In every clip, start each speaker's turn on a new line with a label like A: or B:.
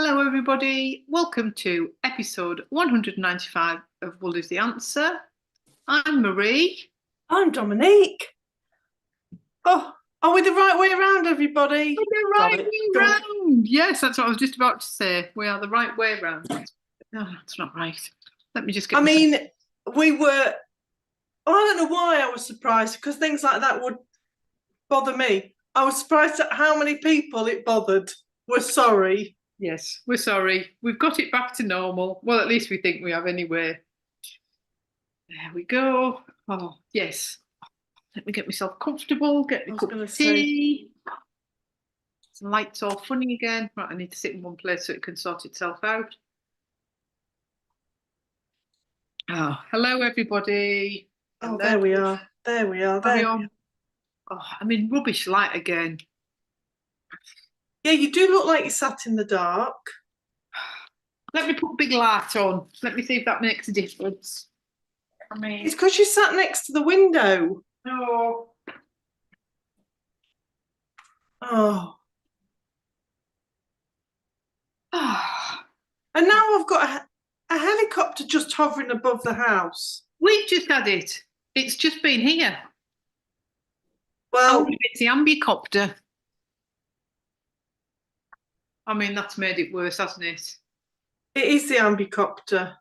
A: Hello, everybody. Welcome to episode 195 of Wool is the Answer. I'm Marie.
B: I'm Dominique. Oh, are we the right way around, everybody?
A: We're the right way round. Yes, that's what I was just about to say. We are the right way round. No, that's not right. Let me just get.
B: We were. I don't know why I was surprised, because things like that would bother me. I was surprised at how many people it bothered. We're sorry.
A: Yes, we're sorry. We've got it back to normal. Well, at least we think we have anyway. There we go. Oh, yes. Let me get myself comfortable, get my cup of tea. The light's all funny again. Right, I need to sit in one place so it can sort itself out. Oh, hello, everybody.
B: Oh, there we are. There we are. There.
A: Oh, I'm in rubbish light again.
B: Yeah, you do look like you sat in the dark.
A: Let me put a big light on. Let me see if that makes a difference.
B: It's because you sat next to the window.
A: No.
B: Oh.
A: Ah.
B: And now I've got a helicopter just hovering above the house.
A: We've just had it. It's just been here.
B: Well,
A: it's the ambicopter. I mean, that's made it worse, hasn't it?
B: It is the ambicopter.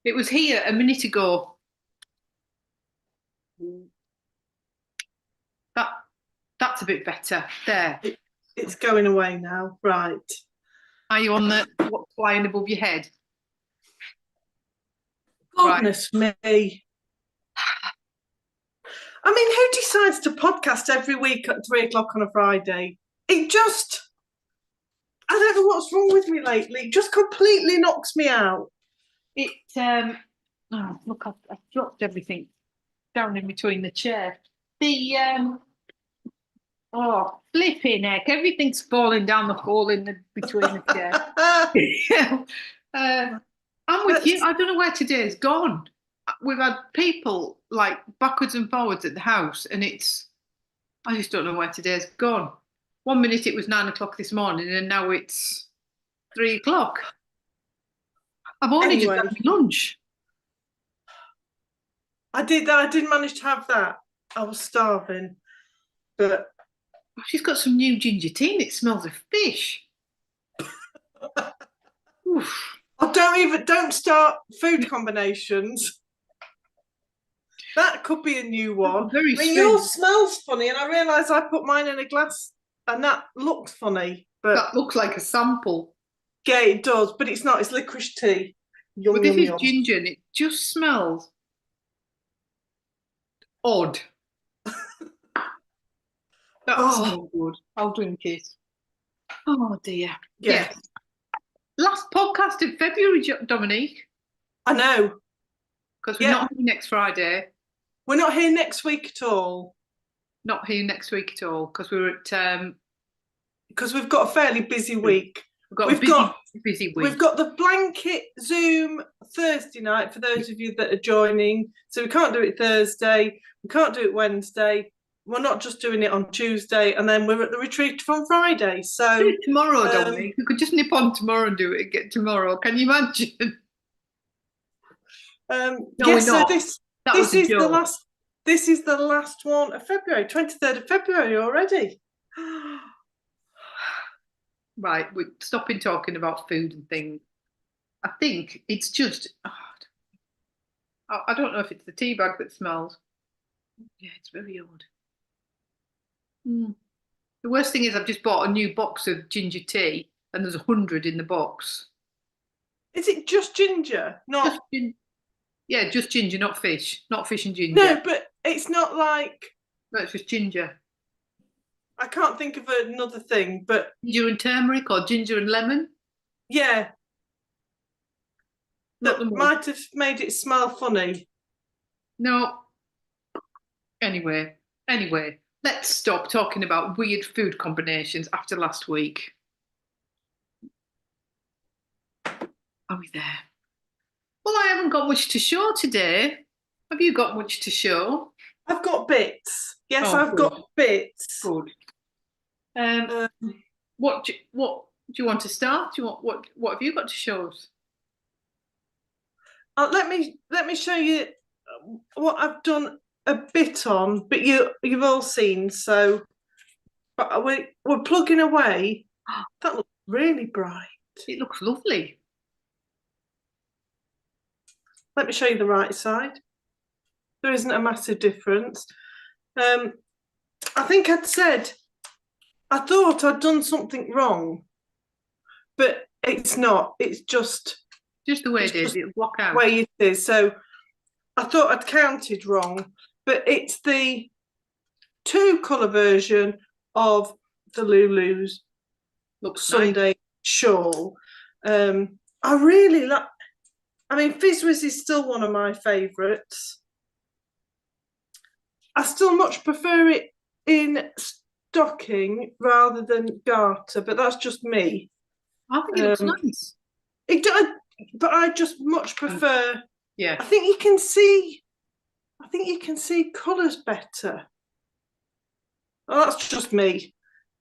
A: It was here a minute ago. That's a bit better. There.
B: It's going away now. Right.
A: Are you on what's flying above your head?
B: Goodness me. I mean, who decides to podcast every week at 3 o'clock on a Friday? I don't know what's wrong with me lately. It just completely knocks me out.
A: Oh, look, I've dropped everything down in between the chair. Flipping heck, everything's falling down the hole between the chair. I'm with you. I don't know where today's gone. We've had people like backwards and forwards at the house, and I just don't know where today's gone. 1 minute it was 9 o'clock this morning, and now it's 3 o'clock. I've only just had lunch.
B: I did manage to have that. I was starving, but
A: she's got some new ginger tea, and it smells of fish. Oof.
B: Oh, don't start food combinations. That could be a new one. Yours smells funny, and I realise I put mine in a glass, and that looks funny. But
A: that looks like a sample.
B: Yeah, it does, but it's not. It's licorice tea.
A: But this is ginger, and it just smells odd. That's not good. I'll drink it. Oh dear.
B: Yeah.
A: Last podcast in February, Dominique.
B: I know.
A: Because we're not here next Friday.
B: We're not here next week at all.
A: Not here next week at all, because we're at
B: because we've got a fairly busy week.
A: We've got a busy week.
B: We've got the blanket Zoom Thursday night for those of you that are joining. So we can't do it Thursday. We can't do it Wednesday. We're not just doing it on Tuesday, and then we're at the retreat on Friday. So
A: do it tomorrow, Dominique. We could just nip on tomorrow and do it again tomorrow. Can you imagine?
B: No, yes. So this is the last. This is the last one of February, 23rd of February already.
A: Right, we're stopping talking about food and things. I think it's just. I don't know if it's the tea bag that smells. Yeah, it's very odd. The worst thing is I've just bought a new box of ginger tea, and there's 100 in the box.
B: Is it just ginger? Not.
A: Yeah, just ginger, not fish. Not fish and ginger.
B: No, but it's not like.
A: No, it's just ginger.
B: I can't think of another thing, but
A: ginger and turmeric or ginger and lemon.
B: Yeah. That might have made it smell funny.
A: No. Anyway, let's stop talking about weird food combinations after last week. Are we there? Well, I haven't got much to show today. Have you got much to show?
B: I've got bits. Yes, I've got bits.
A: Good. What do Do you want to start? Do you want what have you got to show us?
B: Let me show you what I've done a bit on, but you've all seen. So, but we're plugging away. That looks really bright.
A: It looks lovely.
B: Let me show you the right side. There isn't a massive difference. I think I'd said I thought I'd done something wrong, but it's not. It's just
A: the way it is. It'll block out.
B: The way it is. So I thought I'd counted wrong, but it's the 2-colour version of the Lulu's Sunday nice. Shawl. I really like. I mean, Fizzwiz is still one of my favourites. I still much prefer it in stocking rather than garter, but that's just me.
A: I think it looks nice.
B: It does, but I just much prefer.
A: Yeah.
B: I think you can see. I think you can see colours better. Well, that's just me.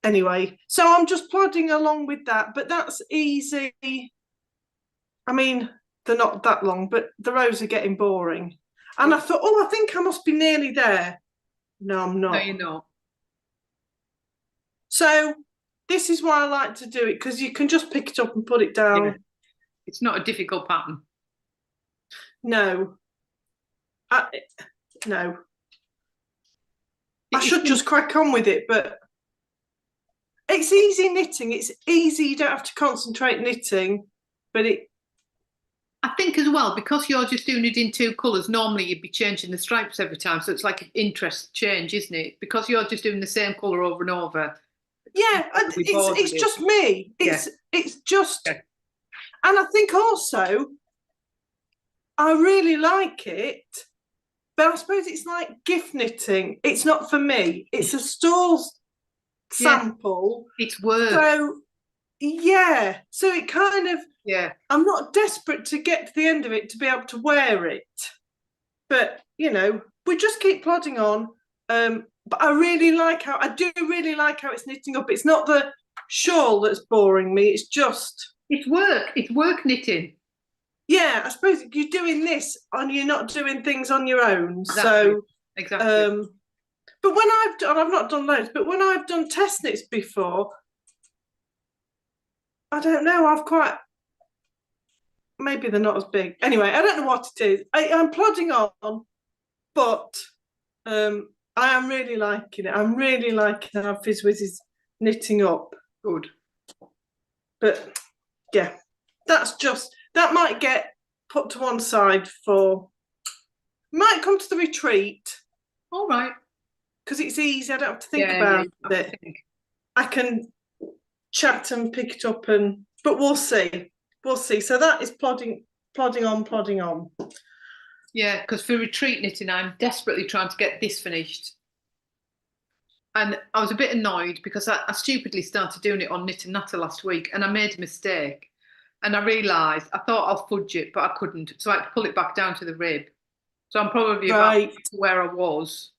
B: Anyway, so I'm just plodding along with that, but that's easy. I mean, they're not that long, but the rows are getting boring. And I thought, oh, I think I must be nearly there. No, I'm not.
A: No, you're not.
B: So this is why I like to do it, because you can just pick it up and put it down.
A: Yeah. It's not a difficult pattern.
B: No. No. I should just crack on with it, but it's easy knitting. It's easy. You don't have to concentrate knitting, but
A: I think as well, because you're just doing it in 2 colours, normally you'd be changing the stripes every time. So it's like an interest change, isn't it? Because you're just doing the same colour over and over.
B: Yeah, it's just me. It's just, and I think also I really like it, but I suppose it's like gift knitting. It's not for me. It's a store's sample.
A: It's work.
B: So yeah, so it kind of I'm not desperate to get to the end of it to be able to wear it, but you know, we just keep plodding on. But I do really like how it's knitting up. It's not the shawl that's boring me. It's work. It's work knitting. Yeah, I suppose you're doing this and you're not doing things on your own. Exactly. So
A: exactly.
B: But when I've not done loads, but when I've done test knits before, I don't know. Maybe they're not as big. Anyway, I don't know what it is. I'm plodding on, but I am really liking it. I'm really liking how Fizzwiz is knitting up.
A: Good.
B: But yeah, that might get put to one side might come to the retreat.
A: All right.
B: Because it's easy. I don't have to think about it. I can chat and pick it up, but we'll see. We'll see. So that is plodding on.
A: Yeah, because for retreat knitting, I'm desperately trying to get this finished. And I was a bit annoyed because I stupidly started doing it on Knit and Natter last week, and I made a mistake. And I realised, I thought I'll fudge it, but I couldn't. So I had to pull it back down to the rib. So I'm probably about where I was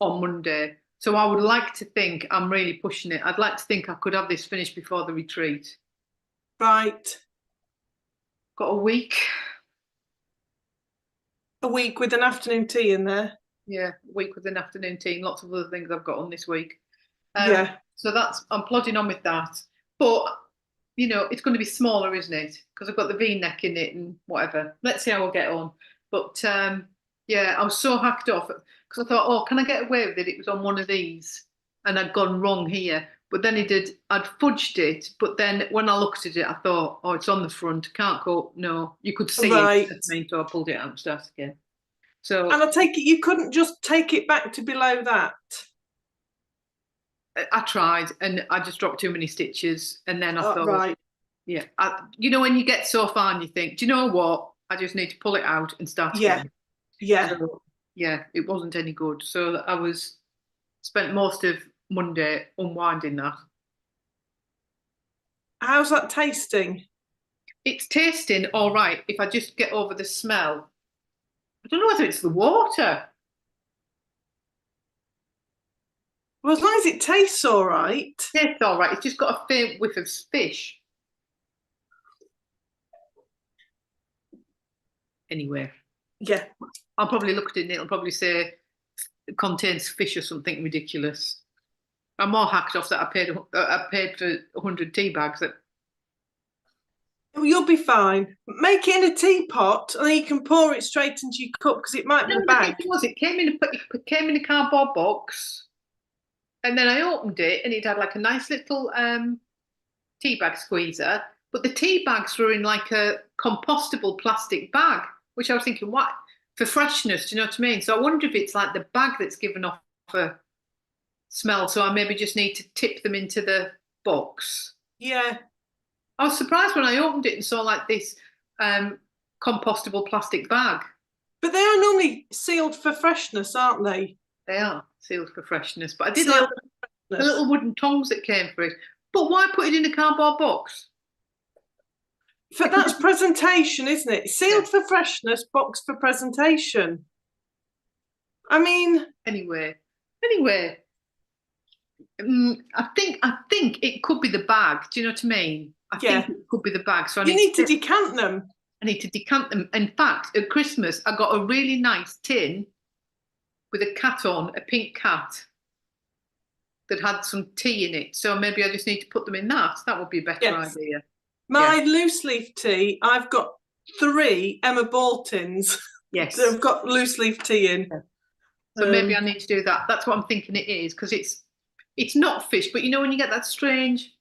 A: on Monday. So I would like to think I'm really pushing it. I'd like to think I could have this finished before the retreat.
B: Right.
A: Got a week.
B: A week with an afternoon tea in there.
A: Yeah, a week with an afternoon tea and lots of other things I've got on this week. So I'm plodding on with that. But, you know, it's going to be smaller, isn't it? Because I've got the V-neck in it and whatever. Let's see how I get on. But, yeah, I was so hacked off because I thought, oh, can I get away with it? It was on one of these and I'd gone wrong here. But then I'd fudged it. But then when I looked at it, I thought, oh, it's on the front. Can't go, no. You could see it. So I pulled it out and started again. So,
B: and I take it you couldn't just take it back to below that?
A: I tried and I just dropped too many stitches. And then I thought, yeah, you know, when you get so far and you think, do you know what? I just need to pull it out and start again.
B: Yeah.
A: So, yeah, it wasn't any good. So I spent most of Monday unwinding that.
B: How's that tasting?
A: It's tasting all right if I just get over the smell. I don't know whether it's the water.
B: Well, as long as it tastes all right.
A: Tastes all right. It's just got a faint whiff of fish. Anyway,
B: Yeah.
A: I'll probably look at it and it'll probably say it contains fish or something ridiculous. I'm more hacked off that I paid for 100 tea bags.
B: You'll be fine. Make it in a teapot, and then you can pour it straight into your cup because it might be
A: No,
B: a
A: the
B: bag.
A: thing was, it came in a cardboard box, and then I opened it, and it had like a nice little tea bag squeezer. But the tea bags were in like a compostable plastic bag, which I was thinking, what for freshness? Do you know what I mean? So I wonder if it's like the bag that's given off a smell. So I maybe just need to tip them into the box.
B: Yeah.
A: I was surprised when I opened it and saw like this compostable plastic bag.
B: But they are normally sealed for freshness, aren't they?
A: They are sealed for freshness, but I did
B: Sealed
A: like the little wooden tongs that came for it. But why put it in a cardboard box?
B: That's presentation, isn't it? Sealed for freshness, box for presentation. I mean,
A: anyway, I think it could be the bag. Do you know what I mean? I think it could be the bag. So
B: you need to decant them.
A: I need to decant them. In fact, at Christmas, I got a really nice tin with a cat on, a pink cat that had some tea in it. So maybe I just need to put them in that. That would be a better idea.
B: My loose leaf tea, I've got 3 Emma Boltons.
A: Yes.
B: that have got loose leaf tea in.
A: So maybe I need to do that. That's what I'm thinking it is, because it's not fish, but you know when you get that strange.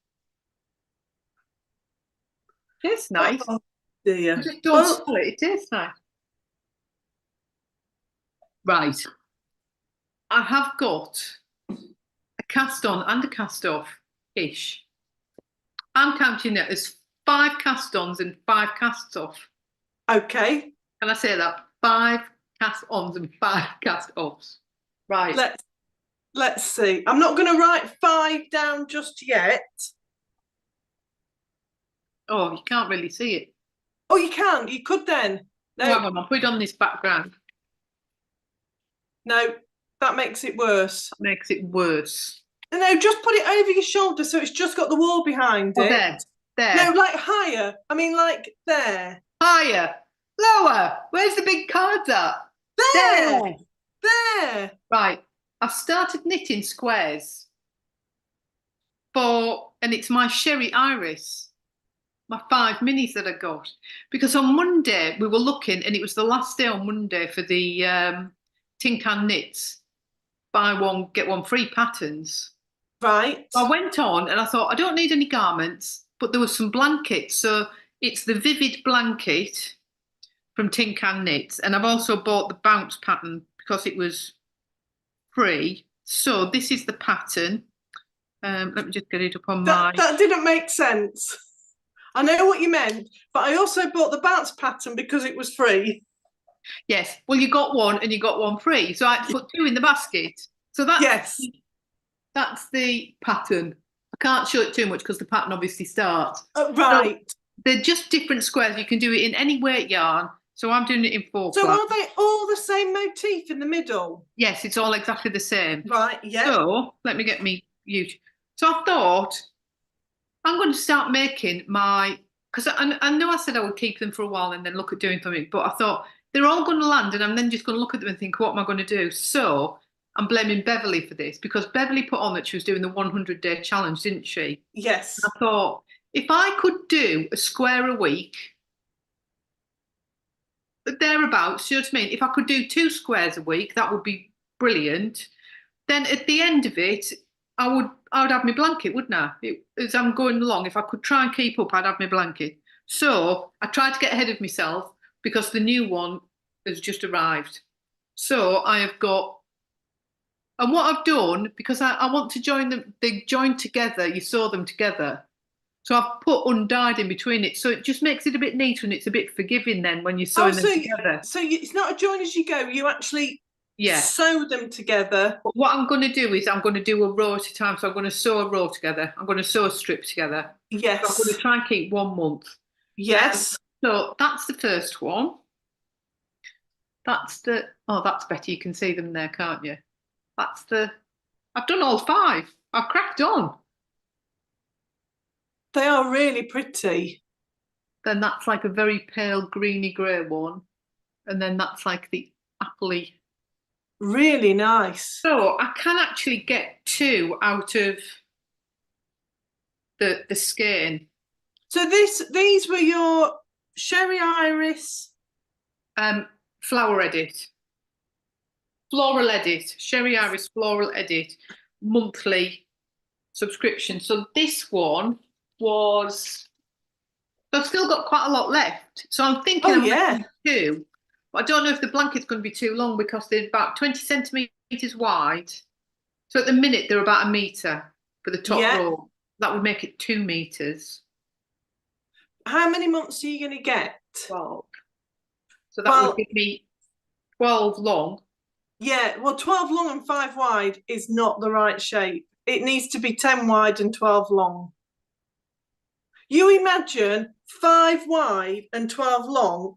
A: It's nice.
B: Oh dear.
A: I just don't smell it. It tastes nice. Right. I have got a cast on and a cast off ish. I'm counting it as 5 cast ons and 5 casts off.
B: Okay.
A: Can I say that? 5 cast ons and 5 cast offs. Right.
B: Let's see. I'm not going to write 5 down just yet.
A: Oh, you can't really see it.
B: Oh, you can. You could then. No.
A: Hang on, I'll put it on this background.
B: No, that makes it worse.
A: That makes it worse.
B: No, just put it over your shoulder so it's just got the wall behind it.
A: There.
B: No, like higher. I mean, like there.
A: Higher. Lower. Where's the big cards at?
B: There.
A: Right. I've started knitting squares and it's my Sherry Iris, my 5 minis that I got. Because on Monday we were looking, and it was the last day on Monday for the Tin Can Knits buy one get one free patterns.
B: Right.
A: I went on and I thought I don't need any garments, but there was some blankets. So it's the Vivid blanket from Tin Can Knits, and I've also bought the bounce pattern because it was free. So this is the pattern. Let me just get it up on
B: that didn't make sense. I know what you meant, but I also bought the bounce pattern because it was free.
A: Yes. Well, you got one and you got one free. So I had to put 2 in the basket. So that's the pattern. I can't show it too much because the pattern obviously starts.
B: Right.
A: So they're just different squares. You can do it in any weight yarn. So I'm doing it in 4
B: So are they all the same motif in the middle?
A: Yes, it's all exactly the same.
B: Right, yeah.
A: So let me get me YouTube. So I thought I'm going to start making because I know I said I would keep them for a while and then look at doing something, but I thought they're all going to land and I'm then just going to look at them and think, what am I going to do? So I'm blaming Beverly for this, because Beverly put on that she was doing the 100-day challenge, didn't she?
B: Yes.
A: And I thought, if I could do a square a week, thereabouts, you know what I mean? If I could do 2 squares a week, that would be brilliant. Then at the end of it, I would have my blanket, wouldn't I? As I'm going along, if I could try and keep up, I'd have my blanket. So I tried to get ahead of myself because the new one has just arrived. So I have got, and what I've done, because I want to join them, they join together, you sew them together. So I've put undyed in between it. So it just makes it a bit neater and it's a bit forgiving then when you're sewing them together.
B: So it's not a join as you go, you actually sew them together.
A: But what I'm going to do is I'm going to do a row at a time. So I'm going to sew a row together. I'm going to sew a strip together.
B: Yes.
A: So I'm going to try and keep 1 month.
B: Yes.
A: So that's the first one. That's better. You can see them there, can't you? That's the I've done all 5. I've cracked on.
B: They are really pretty.
A: Then that's like a very pale greeny grey one. And then that's like the appley.
B: Really nice.
A: So I can actually get 2 out of the skein.
B: So these were your Sherry Iris.
A: Flower edit. Floral edit. Sherry Iris floral edit. Monthly subscription. So this one was, I've still got quite a lot left. So I'm thinking
B: Oh
A: I might
B: yeah.
A: do 2. But I don't know if the blanket's going to be too long because they're about 20 centimetres wide. So at the minute they're about 1 metre for the top
B: Yeah.
A: row. That would make it 2 metres.
B: How many months are you going to get?
A: 12. So that would give me 12 long.
B: Yeah, well, 12 long and 5 wide is not the right shape. It needs to be 10 wide and 12 long. You imagine 5 wide and 12 long,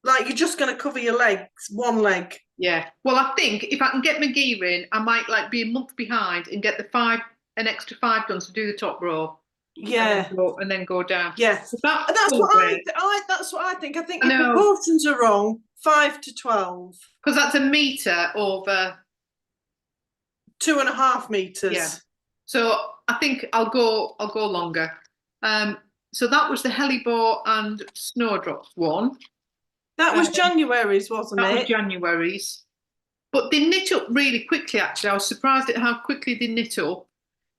B: like you're just going to cover your legs, one leg.
A: Yeah. Well, I think if I can get my gear in, I might like be a month behind and get an extra 5 done to do the top row.
B: Yeah.
A: And then go down.
B: Yes.
A: That's
B: what that's what I think. I think your
A: know.
B: proportions are wrong. 5 to 12.
A: Because that's 1 metre over
B: 2.5 meters.
A: Yeah. So I think I'll go longer. So that was the Hellebore and Snowdrops one.
B: That was January's, wasn't it?
A: That was January's. But they knit up really quickly, actually. I was surprised at how quickly they knit up.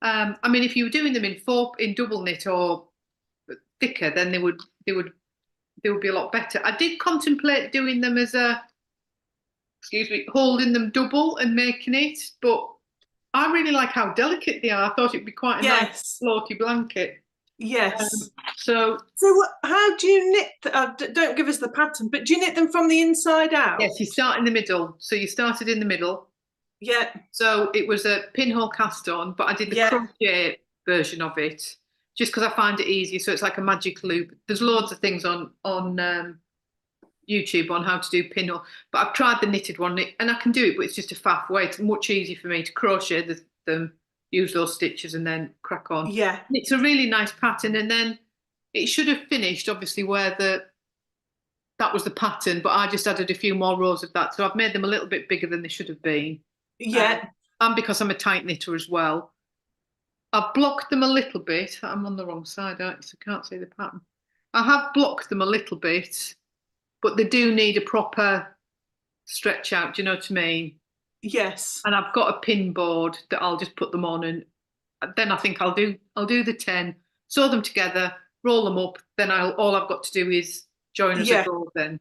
A: I mean, if you were doing them in double knit or thicker, then they would be a lot better. I did contemplate doing them as holding them double and making it, but I really like how delicate they are. I thought it'd be quite a nice floaty blanket.
B: Yes.
A: So
B: how do you knit? Don't give us the pattern, but do you knit them from the inside out?
A: Yes, you start in the middle. So you started in the middle.
B: Yeah.
A: So it was a pinhole cast on, but I did the crochet version of it just because I find it easier. So it's like a magic loop. There's loads of things on YouTube on how to do pinhole, but I've tried the knitted one and I can do it, but it's just a faff way. It's much easier for me to crochet them, use those stitches and then crack on.
B: Yeah.
A: And it's a really nice pattern. And then it should have finished obviously where that was the pattern, but I just added a few more rows of that. So I've made them a little bit bigger than they should have been.
B: Yeah.
A: And because I'm a tight knitter as well. I've blocked them a little bit. I'm on the wrong side, aren't you? So I can't see the pattern. I have blocked them a little bit, but they do need a proper stretch out. Do you know what I mean?
B: Yes.
A: And I've got a pin board that I'll just put them on, and then I think I'll do the 10, sew them together, roll them up. Then all I've got to do is join as I go then.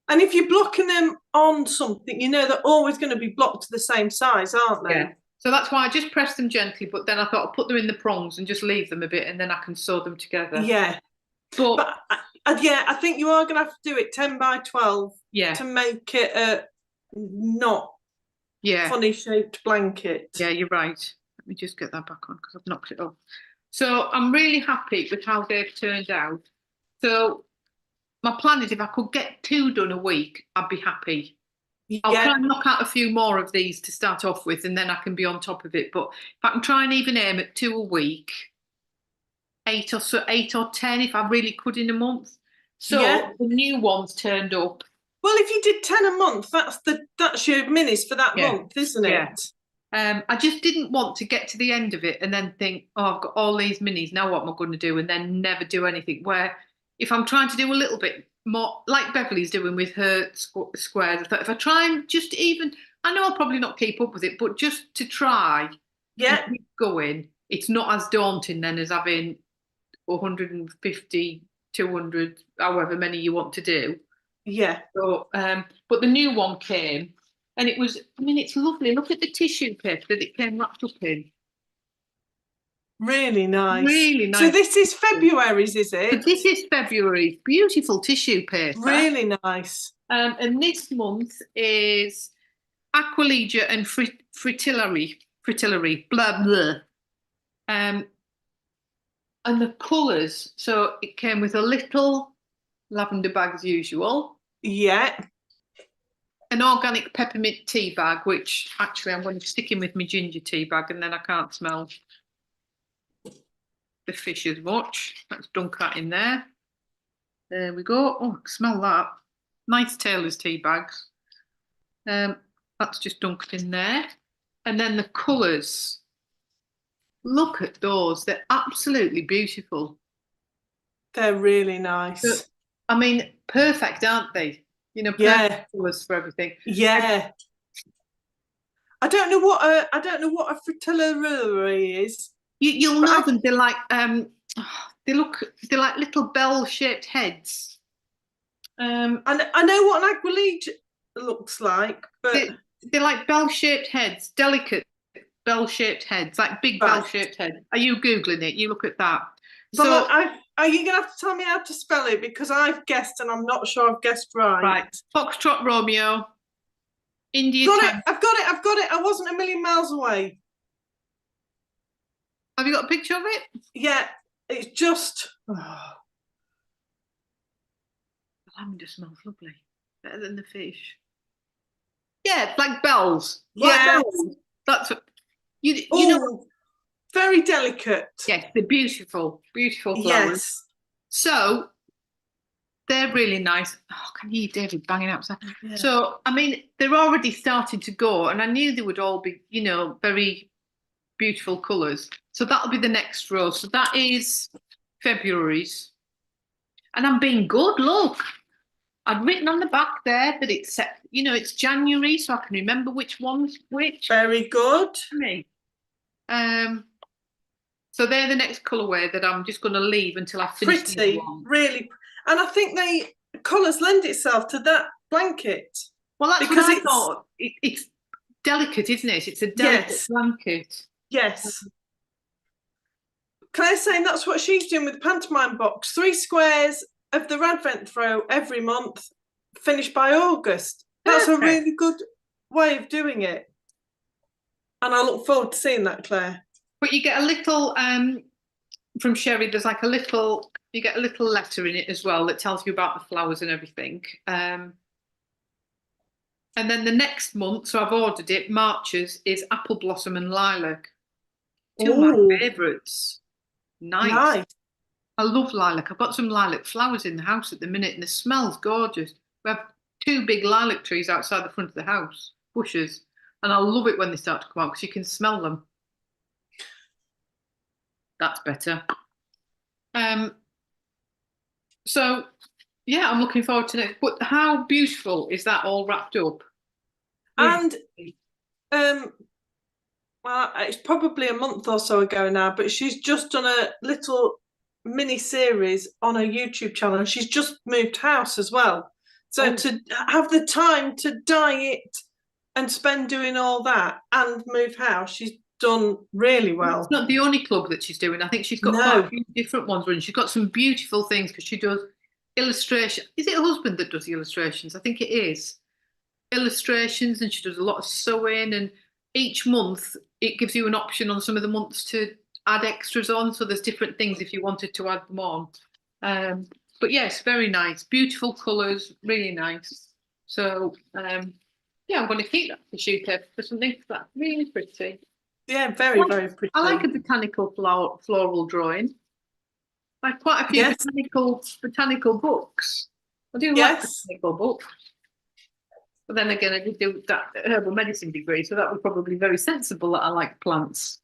B: And if you're blocking them on something, you know they're always going to be blocked to the same size, aren't they?
A: Yeah. So that's why I just press them gently, but then I thought I'll put them in the prongs and just leave them a bit, and then I can sew them together.
B: Yeah. But I think you are going to have to do it 10 by 12 to make it a not funny shaped blanket.
A: Yeah, you're right. Let me just get that back on because I've knocked it off. So I'm really happy with how they've turned out. So my plan is if I could get 2 done a week, I'd be happy. I'll try and knock out a few more of these to start off with, and then I can be on top of it. But if I can try and even aim at 2 a week, 8 or 10 if I really could in a month. So the new ones turned up.
B: Well, if you did 10 a month, that's your minis for that month, isn't it?
A: I just didn't want to get to the end of it and then think, oh, I've got all these minis, now what am I going to do? And then never do anything. Where if I'm trying to do a little bit more, like Beverly's doing with her squares, I thought if I try and just even, I know I'll probably not keep up with it, but just to try and keep going, it's not as daunting then as having 150, 200, however many you want to do.
B: Yeah.
A: So, but the new one came, and it was, I mean, it's lovely. Look at the tissue paper that it came wrapped up in.
B: Really nice.
A: Really nice.
B: So this is February's, is it?
A: So this is February. Beautiful tissue paper.
B: Really nice.
A: And this month is Aquilegia and Fritillary, blah, blah. And the colours, so it came with a little lavender bag as usual.
B: Yeah.
A: an organic peppermint tea bag, which actually I'm going to stick in with my ginger tea bag, and then I can't smell the fish as much. Let's dunk that in there. There we go. Oh, I can smell that. Nice Taylor's tea bags. That's just dunked in there. And then the colours. Look at those. They're absolutely beautiful.
B: They're really nice.
A: So, I mean, perfect, aren't they? You know, perfect colours for everything.
B: Yeah. I don't know what a fritillary is.
A: You'll know them. They're like they're like little bell-shaped heads.
B: And I know what an aguilege looks like, but
A: they're like bell-shaped heads, delicate bell-shaped heads, like big bell-shaped heads. Are you Googling it? You look at that.
B: So are you going to have to tell me how to spell it, because I've guessed and I'm not sure I've guessed right.
A: Right. Foxtrot Romeo. India.
B: I've got it. I wasn't a million miles away.
A: Have you got a picture of it?
B: Yeah, it's just.
A: The lavender smells lovely. Better than the fish. Yeah, it's like bells.
B: Yeah.
A: Bells. That's what you know.
B: Very delicate.
A: Yes, they're beautiful, beautiful flowers.
B: Yes.
A: So they're really nice. Oh, can you hear David banging outside? Yeah. So, I mean, they're already starting to go, and I knew they would all be, you know, very beautiful colours. So that'll be the next row. So that is February's. And I'm being good, look. I'd written on the back there that it's set, you know, it's January, so I can remember which one's which.
B: Very good.
A: Me. So they're the next colourway that I'm just going to leave until I finish.
B: Pretty, really. And I think colours lend itself to that blanket.
A: Well, that's because what I thought. It's delicate, isn't it? It's a delicate blanket.
B: Yes. Claire's saying that's what she's doing with the pantomime box. 3 squares of the Advent throw every month, finished by August. That's a really good way of doing it. And I look forward to seeing that, Claire.
A: But you get a little, from Sherry, there's like you get a little letter in it as well that tells you about the flowers and everything. And then the next month, so I've ordered it, March's, is Apple Blossom and Lilac. 2 of my favourites. Nice. I love lilac. I've got some lilac flowers in the house at the minute, and the smell's gorgeous. We have 2 big lilac trees outside the front of the house, bushes, and I love it when they start to come out because you can smell them. That's better. So yeah, I'm looking forward to it. But how beautiful is that all wrapped up?
B: And well, it's probably a month or so ago now, but she's just done a little mini series on her YouTube channel, and she's just moved house as well. So to have the time to dye it and spend doing all that and move house, she's done really well.
A: It's not the only club that she's doing. I think she's got quite a few different ones running. She's got some beautiful things because she does illustration. Is it her husband that does the illustrations? I think it is. Illustrations, and she does a lot of sewing, and each month it gives you an option on some of the months to add extras on, so there's different things if you wanted to add them on. But yes, very nice, beautiful colours, really nice. So yeah, I'm going to keep that to shoot her for something that's really pretty.
B: Yeah, very pretty.
A: I like a botanical floral drawing. Like quite a few botanical books. I do like botanical books. But then again, I did do that herbal medicine degree, so that was probably very sensible that I like plants.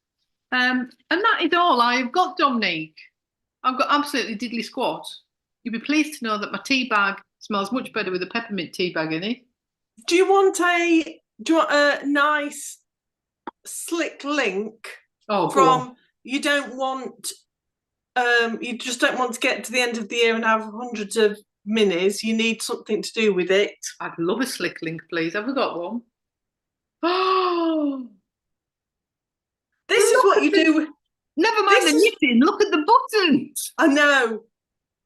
A: And that is all I've got, Dominique. I've got absolutely diddly squat. You'll be pleased to know that my tea bag smells much better with a peppermint tea bag in it.
B: Do you want a nice slick link from you don't want you just don't want to get to the end of the year and have hundreds of minis? You need something to do with it.
A: I'd love a slick link, please. Have we got one? Oh,
B: this is what you do.
A: Never mind the knitting. Look at the buttons.
B: I know.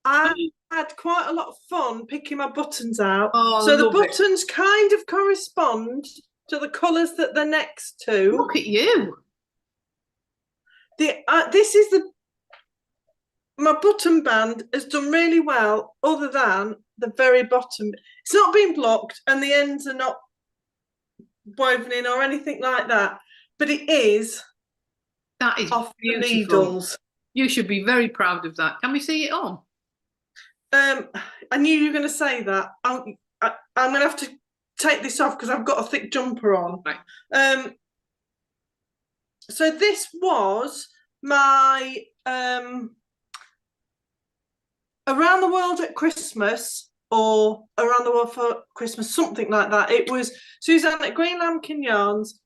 B: I had quite a lot of fun picking my buttons out. So the buttons kind of correspond to the colours that they're next to.
A: Look at you.
B: This is my button band has done really well, other than the very bottom. It's not been blocked, and the ends are not woven in or anything like that, but it is
A: That is
B: off the
A: beautiful.
B: needles.
A: You should be very proud of that. Can we see it on?
B: I knew you were going to say that. I'm going to have to take this off because I've got a thick jumper on.
A: Right.
B: So this was my Around the World at Christmas, or Around the World for Christmas, something like that. It was Suzanne at Green Lambkin Yarns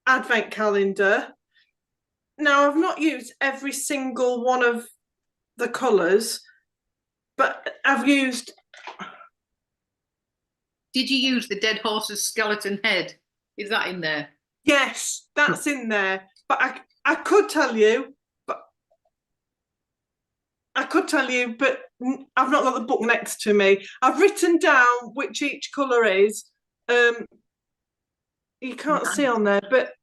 B: advent calendar. Now, I've not used every single one of the colours, but I've used...
A: Did you use the dead horse's skeleton head? Is that in there?
B: Yes, that's in there. But I could tell you, but I've not got the book next to me. I've written down which each colour is. You can't see on there, but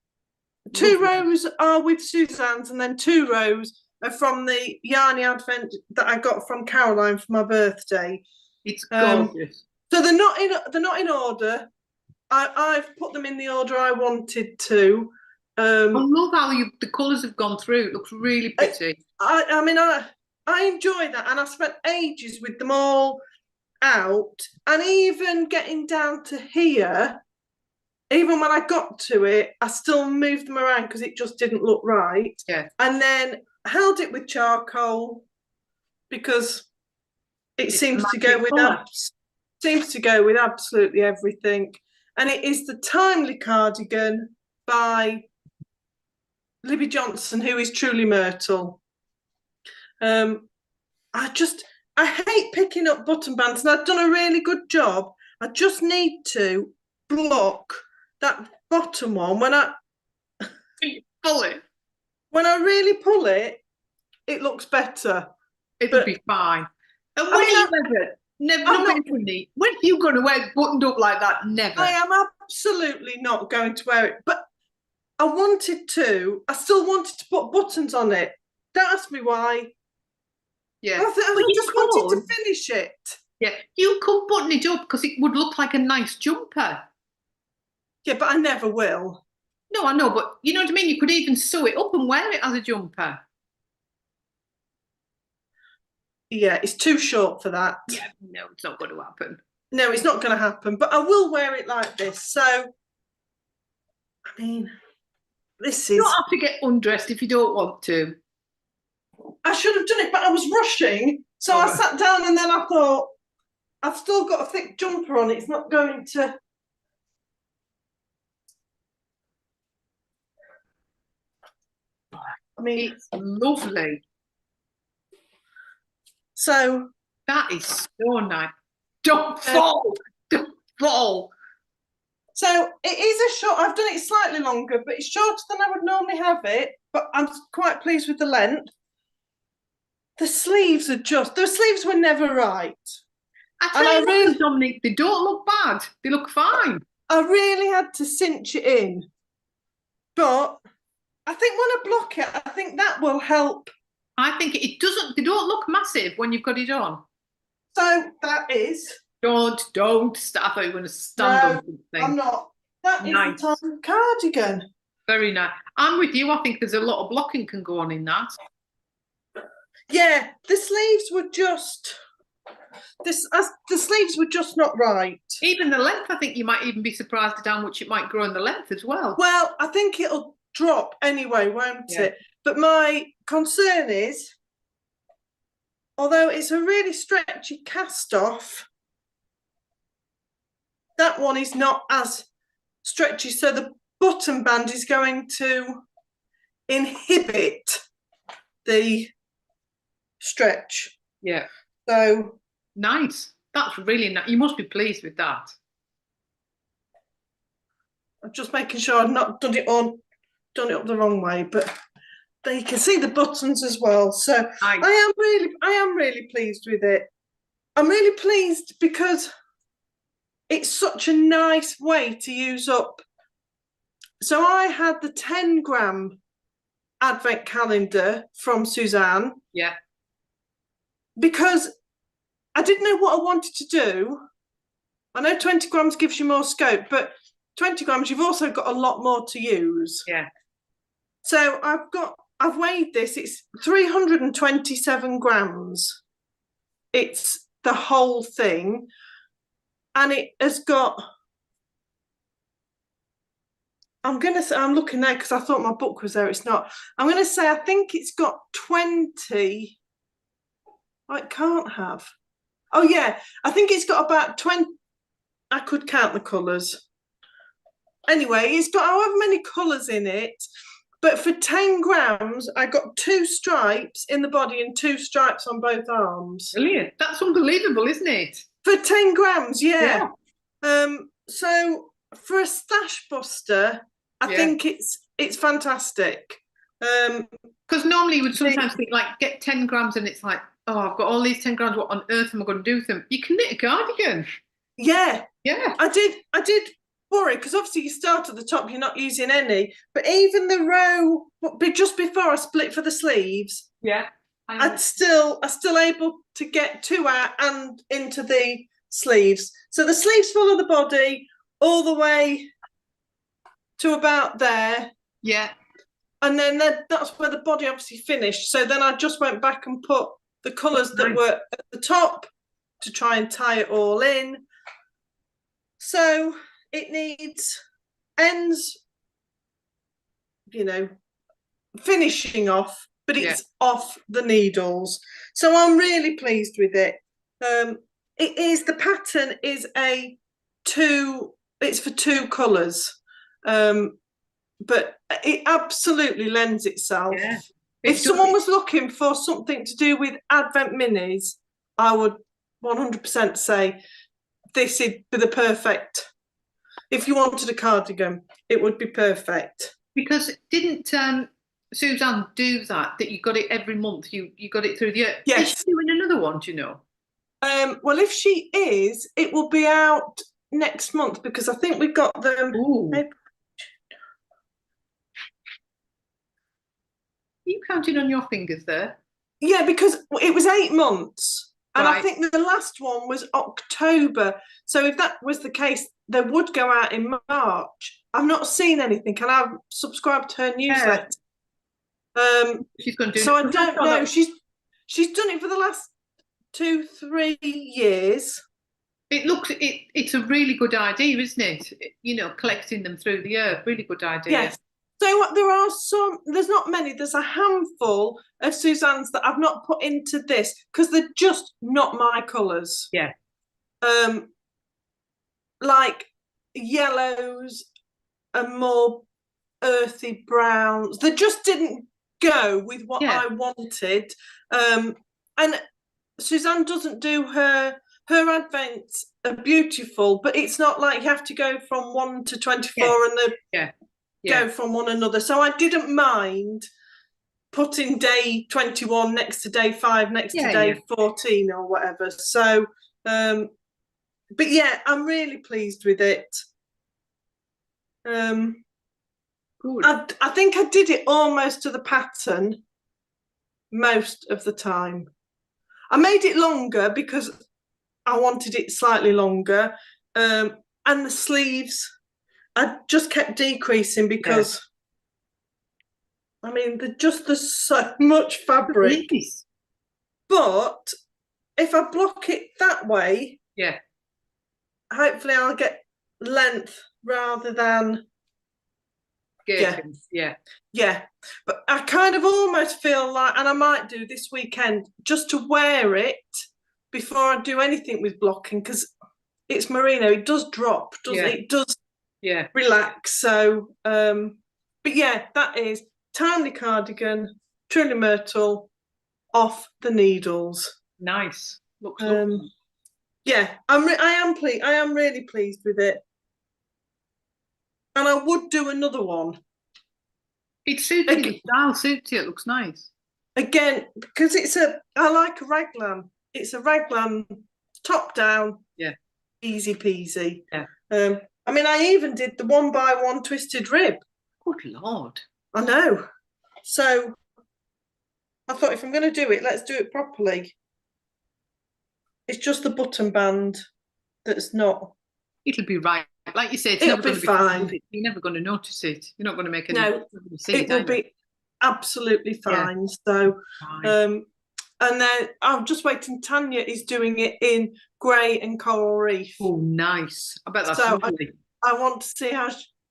B: 2 rows are with Suzanne's, and then 2 rows are from the Yarny Advent that I got from Caroline for my birthday.
A: It's gorgeous.
B: So they're not in order. I've put them in the order I wanted to.
A: I love how the colours have gone through. It looks really pretty.
B: I mean, I enjoy that, and I spent ages with them all out, and even getting down to here, even when I got to it, I still moved them around because it just didn't look right.
A: Yeah.
B: And then held it with charcoal because it seems to go with absolutely everything. And it is the Timely cardigan by Libby Johnson, who is truly Myrtle. I hate picking up button bands, and I've done a really good job. I just need to block that bottom one when I
A: pull it.
B: When I really pull it, it looks better.
A: It'll be fine. And when are you going to wear it buttoned up like that? Never.
B: I am absolutely not going to wear it, but I still wanted to put buttons on it. Don't ask me why.
A: Yeah.
B: I just wanted to finish it.
A: Yeah, you could button it up because it would look like a nice jumper.
B: Yeah, but I never will.
A: No, I know, but you know what I mean? You could even sew it up and wear it as a jumper.
B: Yeah, it's too short for that.
A: Yeah, no, it's not going to happen.
B: No, it's not going to happen, but I will wear it like this. So, I mean, this is...
A: You don't have to get undressed if you don't want to.
B: I should have done it, but I was rushing. So I sat down and then I thought, I've still got a thick jumper on. It's not going to... I mean,
A: it's lovely.
B: So
A: that is so nice. Don't fall. Don't fall.
B: So it is a short. I've done it slightly longer, but it's shorter than I would normally have it. But I'm quite pleased with the length. The sleeves were never right.
A: I really, Dominic, they don't look bad. They look fine.
B: I really had to cinch it in, but I think when I block it, I think that will help.
A: I think it doesn't. They don't look massive when you've got it on.
B: So that is.
A: Don't. I thought you were going to stand on something.
B: I'm not. That is nice. The time cardigan.
A: Very nice. I'm with you. I think there's a lot of blocking can go on in that.
B: Yeah, the sleeves were just. The sleeves were just not right.
A: Even the length, I think you might even be surprised at how much it might grow in the length as well.
B: Well, I think it'll drop anyway, won't it? But my concern is, although it's a really stretchy cast off, that one is not as stretchy. So the button band is going to inhibit the stretch.
A: Yeah.
B: So
A: nice. That's really nice. You must be pleased with that.
B: I'm just making sure I've not done it up the wrong way, but there you can see the buttons as well. So nice. I am really pleased with it. I'm really pleased because it's such a nice way to use up. So I had the 10-gram advent calendar from Suzanne.
A: Yeah.
B: Because I didn't know what I wanted to do. I know 20 grams gives you more scope, but 20 grams, you've also got a lot more to use.
A: Yeah.
B: So I've weighed this, it's 327 grams. It's the whole thing. And it has got, I'm looking there because I thought my book was there. It's not. I'm going to say I think it's got 20. I can't have. Oh, yeah. I think it's got about 20. I could count the colours. Anyway, it's got however many colours in it. But for 10 grams, I got 2 stripes in the body and 2 stripes on both arms.
A: Brilliant. That's unbelievable, isn't it?
B: For 10 grams, yeah. So for a stash buster, I think it's fantastic.
A: Because normally you would sometimes think like get 10 grams and it's like, oh, I've got all these 10 grams, what on earth am I going to do with them? You can knit a cardigan.
B: Yeah.
A: Yeah.
B: I did worry because obviously you start at the top, you're not using any, but even the row just before I split for the sleeves, I still able to get 2 out and into the sleeves. So the sleeves follow the body all the way to about there.
A: Yeah.
B: And then that's where the body obviously finished. So then I just went back and put the colours that were at the top to try and tie it all in. So it needs ends, finishing off, but it's off the needles. So I'm really pleased with it. The pattern is it's for 2 colours. But it absolutely lends itself. Yeah. If someone was looking for something to do with Advent minis, I would 100% say this would be the perfect. If you wanted a cardigan, it would be perfect.
A: Because didn't Suzanne do that you got it every month? You got it through the year.
B: Yes.
A: Is she doing another one, do you know?
B: Well, if she is, it will be out next month because I think we've got them.
A: Are you counting on your fingers there?
B: Yeah, because it was 8 months. And I think the last one was October. So if that was the case, they would go out in March. I've not seen anything, and I've subscribed to her newsletter.
A: She's going to do
B: so I don't know. She's done it for the last 2-3 years.
A: It's a really good idea, isn't it? Collecting them through the year, really good idea.
B: Yes. So there are there's not many, there's a handful of Suzanne's that I've not put into this because they're just not my colours.
A: Yeah.
B: Like yellows and more earthy browns. They just didn't go with what I wanted. And Suzanne doesn't do her advents are beautiful, but it's not like you have to go from 1 to 24 and go from one another. So I didn't mind putting day 21 next to day 5 next to day 14 or whatever. So but yeah, I'm really pleased with it.
A: Good.
B: I think I did it almost to the pattern most of the time. I made it longer because I wanted it slightly longer, and the sleeves I just kept decreasing because I mean there's so much fabric. But if I block it that way, hopefully I'll get length rather than
A: gherkins.
B: Yeah. But I kind of almost feel like, and I might do this weekend, just to wear it before I do anything with blocking, because it's merino, it does drop, doesn't it? It does relax. So but yeah, that is timely cardigan, truly myrtle, off the needles.
A: Nice. Looks lovely.
B: Yeah, I am really pleased with it. And I would do another one.
A: It suits you, the style suits you, it looks nice.
B: Again, because I like a raglan. It's a raglan, top down, easy peasy.
A: Yeah.
B: I mean, I even did the 1x1 twisted rib.
A: Good Lord.
B: I know. So I thought if I'm going to do it, let's do it properly. It's just the button band that's not.
A: It'll be right Like you say, it's
B: It'll
A: never
B: be
A: going to
B: fine.
A: be. You're never going to notice it. You're not going to make any.
B: No,
A: See
B: it will be absolutely fine. So,
A: fine.
B: and then I'm just waiting. Tanya is doing it in grey and coral reef.
A: Oh, nice. I bet that's
B: So
A: lovely.
B: I want to see how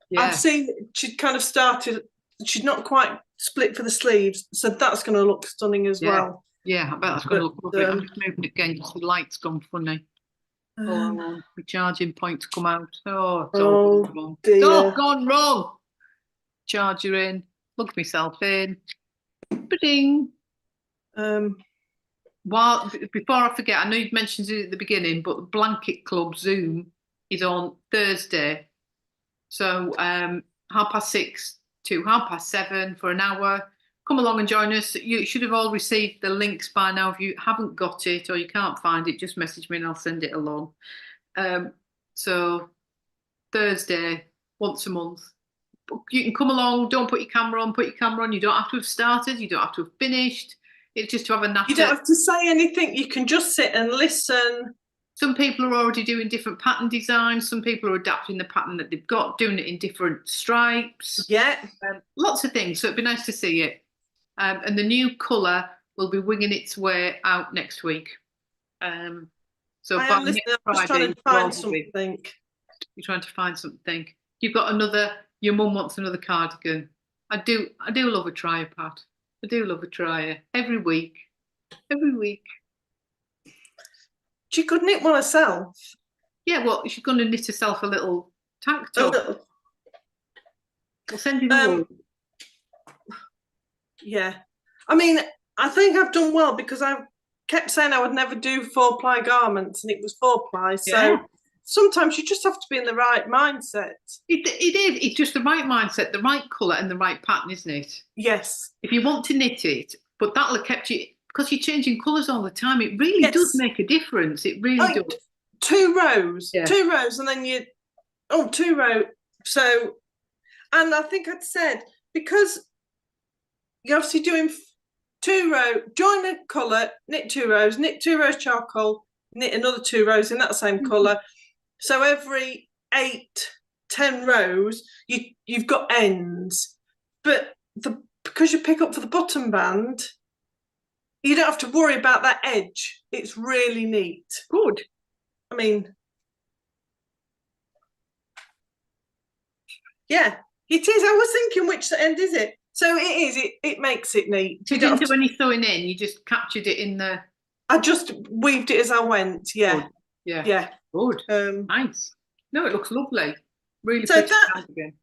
A: Yeah.
B: I've seen she'd kind of started. She's not quite split for the sleeves, so that's going to look stunning as well.
A: Yeah, I bet that's going to look lovely. I'm just moving it again because the light's gone funny. Oh, my charging point's come out. Oh, it's all gone wrong.
B: Dear.
A: It's all gone wrong. Charger in. Plug myself in. Ba-ding. While before I forget, I know you'd mentioned it at the beginning, but the Blanket Club Zoom is on Thursday. So 6:30 to 7:30 for an hour. Come along and join us. You should have all received the links by now. If you haven't got it or you can't find it, just message me and I'll send it along. So Thursday, once a month. You can come along, don't put your camera on, You don't have to have started, you don't have to have finished. It's just to have a natter.
B: You don't have to say anything, you can just sit and listen.
A: Some people are already doing different pattern designs. Some people are adapting the pattern that they've got, doing it in different stripes.
B: Yeah.
A: Lots of things. So it'd be nice to see it. And the new colour will be winging its way out next week. So
B: I
A: by
B: am listening.
A: next
B: I'm just
A: Friday,
B: trying to find something.
A: You're trying to find something. You've got another. Your mum wants another cardigan. I do love a trier, Pat. I do love a trier every week. Every week.
B: She could knit one herself.
A: Yeah, well, she's going to knit herself a little tank top. We'll send you the wool.
B: Yeah. I mean, I think I've done well because I kept saying I would never do 4-ply garments and it was 4-ply. So sometimes you just have to be in the right mindset.
A: It is. It's just the right mindset, the right colour and the right pattern, isn't it?
B: Yes.
A: If you want to knit it, but that'll have kept you, because you're changing colours all the time, it really does make a difference. It really does.
B: 2 rows.
A: Yeah.
B: 2 rows and then 2 rows. So, and I think I'd said, because you're obviously doing 2 rows, join a colour, knit 2 rows, knit 2 rows charcoal, knit another 2 rows in that same colour. So every 8-10 rows, you've got ends. But because you pick up for the button band, you don't have to worry about that edge. It's really neat.
A: Good.
B: I mean, yeah, it is. I was thinking, which end is it? So it is. It makes it neat.
A: You didn't do any sewing in. You just captured it in the.
B: I just weaved it as I went. Yeah.
A: Good. Yeah.
B: Yeah.
A: Good. Nice. No, it looks lovely. Really
B: so
A: pretty.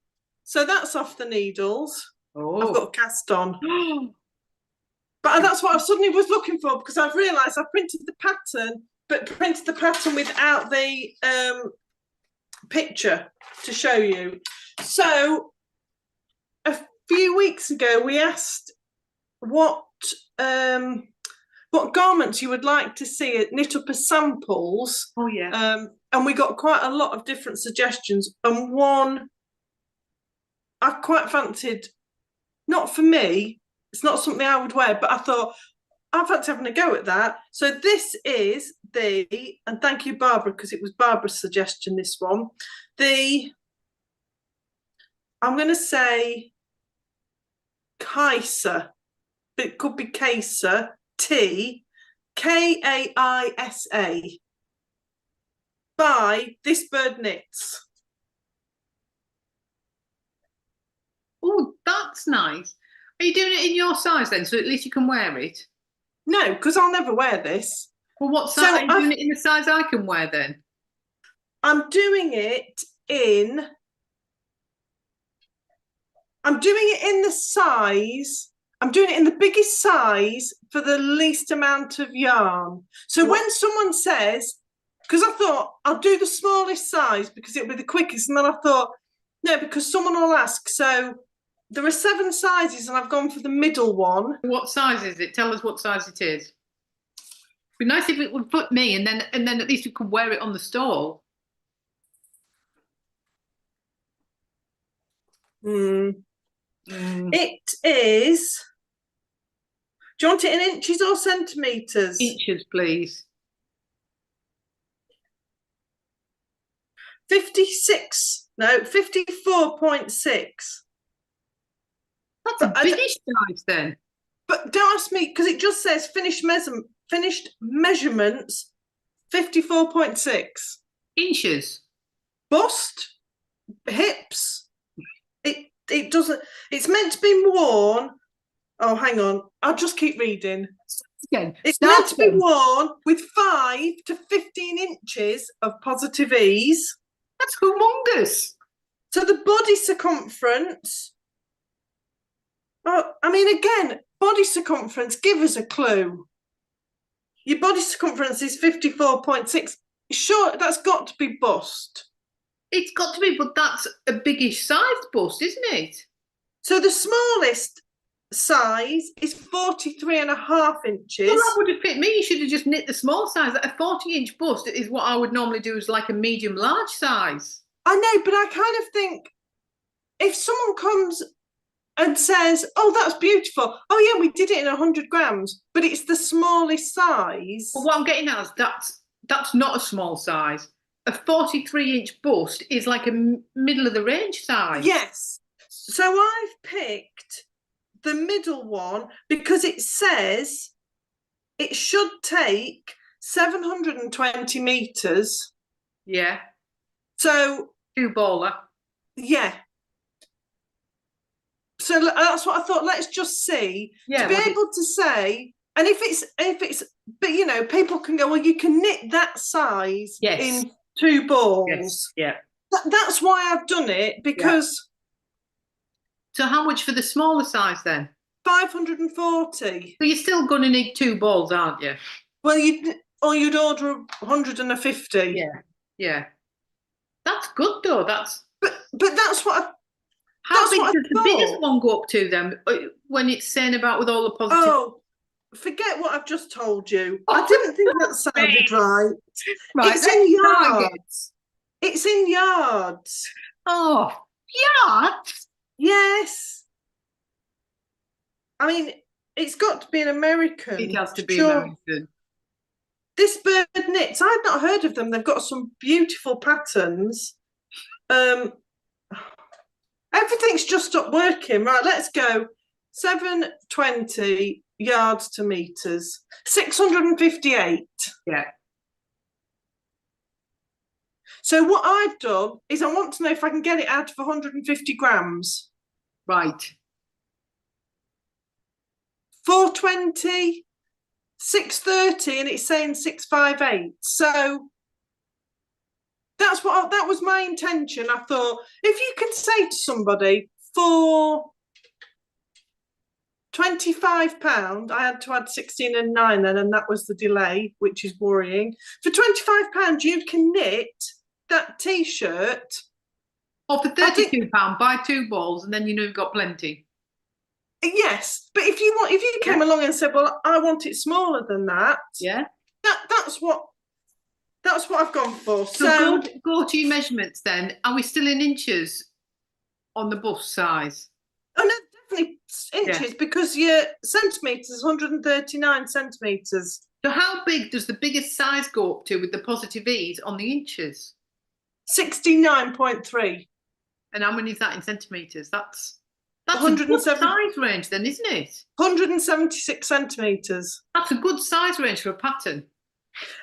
B: So that's off the needles.
A: Oh.
B: I've got a cast on. But that's what I suddenly was looking for, because I've realised I printed the pattern, but printed the pattern without the picture to show you. So a few weeks ago we asked what garments you would like to see knit up as samples.
A: Oh yeah.
B: And we got quite a lot of different suggestions, and one I quite fancied. Not for me, it's not something I would wear, but I thought I fancy having a go at that. So this is and thank you Barbara, because it was Barbara's suggestion, this one, I'm going to say Kaiser, but it could be Kaiser, Kaisa, by This Bird Knits.
A: Oh, that's nice. Are you doing it in your size then, so at least you can wear it?
B: No, because I'll never wear this.
A: Well, what size? Are you doing it in the size I can wear then? I'm doing it in the size. I'm doing it in the biggest size for the least amount of yarn. So when someone says, because I thought I'll do the smallest size because it'll be the quickest, and then I thought, no, because someone will ask. So there are 7 sizes and I've gone for the middle one. What size is it? Tell us what size it is. It'd be nice if it would fit me, and then at least you could wear it on the stall. It is. Do you want it in inches or centimetres? Inches, please.
B: 56. No, 54.6.
A: That's a biggish size then.
B: But don't ask me, because it just says finished measurements 54.6.
A: Inches.
B: Bust, hips. It doesn't. It's meant to be worn. Oh, hang on. I'll just keep reading.
A: Again,
B: it's meant to be worn with 5 to 15 inches of positive ease.
A: That's humongous. So
B: the body circumference. Oh, I mean, again, body circumference, give us a clue. Your body circumference is 54.6. Sure, that's got to be bust.
A: It's got to be, but that's a biggish sized bust, isn't it?
B: So the smallest size is 43.5 inches.
A: Well, that would have fit me. You should have just knit the small size. A 40-inch bust is what I would normally do as like a medium large size.
B: I know, but I kind of think if someone comes and says, oh, that's beautiful. Oh, yeah, we did it in 100 grams, but it's the smallest size.
A: Well, what I'm getting at is that's not a small size. A 43-inch bust is like a middle of the range size.
B: Yes. So I've picked the middle one because it says it should take 720 meters.
A: Yeah.
B: So
A: 2-baller.
B: Yeah. So that's what I thought. Let's just see to be able to say, and if it's, but you know, people can go, well, you can knit that size in 2 balls.
A: Yes. Yeah.
B: That's why I've done it, because.
A: So how much for the smaller size then?
B: 540.
A: So you're still going to need 2 balls, aren't you?
B: Well, you'd order 150.
A: Yeah. Yeah. That's good though.
B: But that's what.
A: How big does the biggest one go up to then? When it's saying about with all the positive.
B: Oh, forget what I've just told you. I didn't think that sounded right.
A: Right.
B: It's in yards. It's in yards.
A: Oh, yards?
B: Yes. I mean, it's got to be an American.
A: It has to be American.
B: This Bird Knits, I've not heard of them. They've got some beautiful patterns. Everything's just stopped working. Right, let's go. 720 yards to meters. 658.
A: Yeah.
B: So what I've done is I want to know if I can get it out of 150 grams.
A: Right.
B: 420, 630, and it's saying 658. So that was my intention. I thought if you can say to somebody for £25, I had to add 16 and 9 then, and that was the delay, which is worrying. For £25, you can knit that t-shirt.
A: Or for £32, buy 2 balls, and then you know you've got plenty.
B: Yes, but if you came along and said, well, I want it smaller than that.
A: Yeah.
B: That's what I've gone for.
A: So go to your measurements then. Are we still in inches on the bust size?
B: Oh no, definitely inches, because your centimetres is 139 centimetres.
A: So how big does the biggest size go up to with the positive ease on the inches?
B: 69.3.
A: And how many is that in centimetres? That's
B: 107
A: a good size range then, isn't it?
B: 176 centimetres.
A: That's a good size range for a pattern.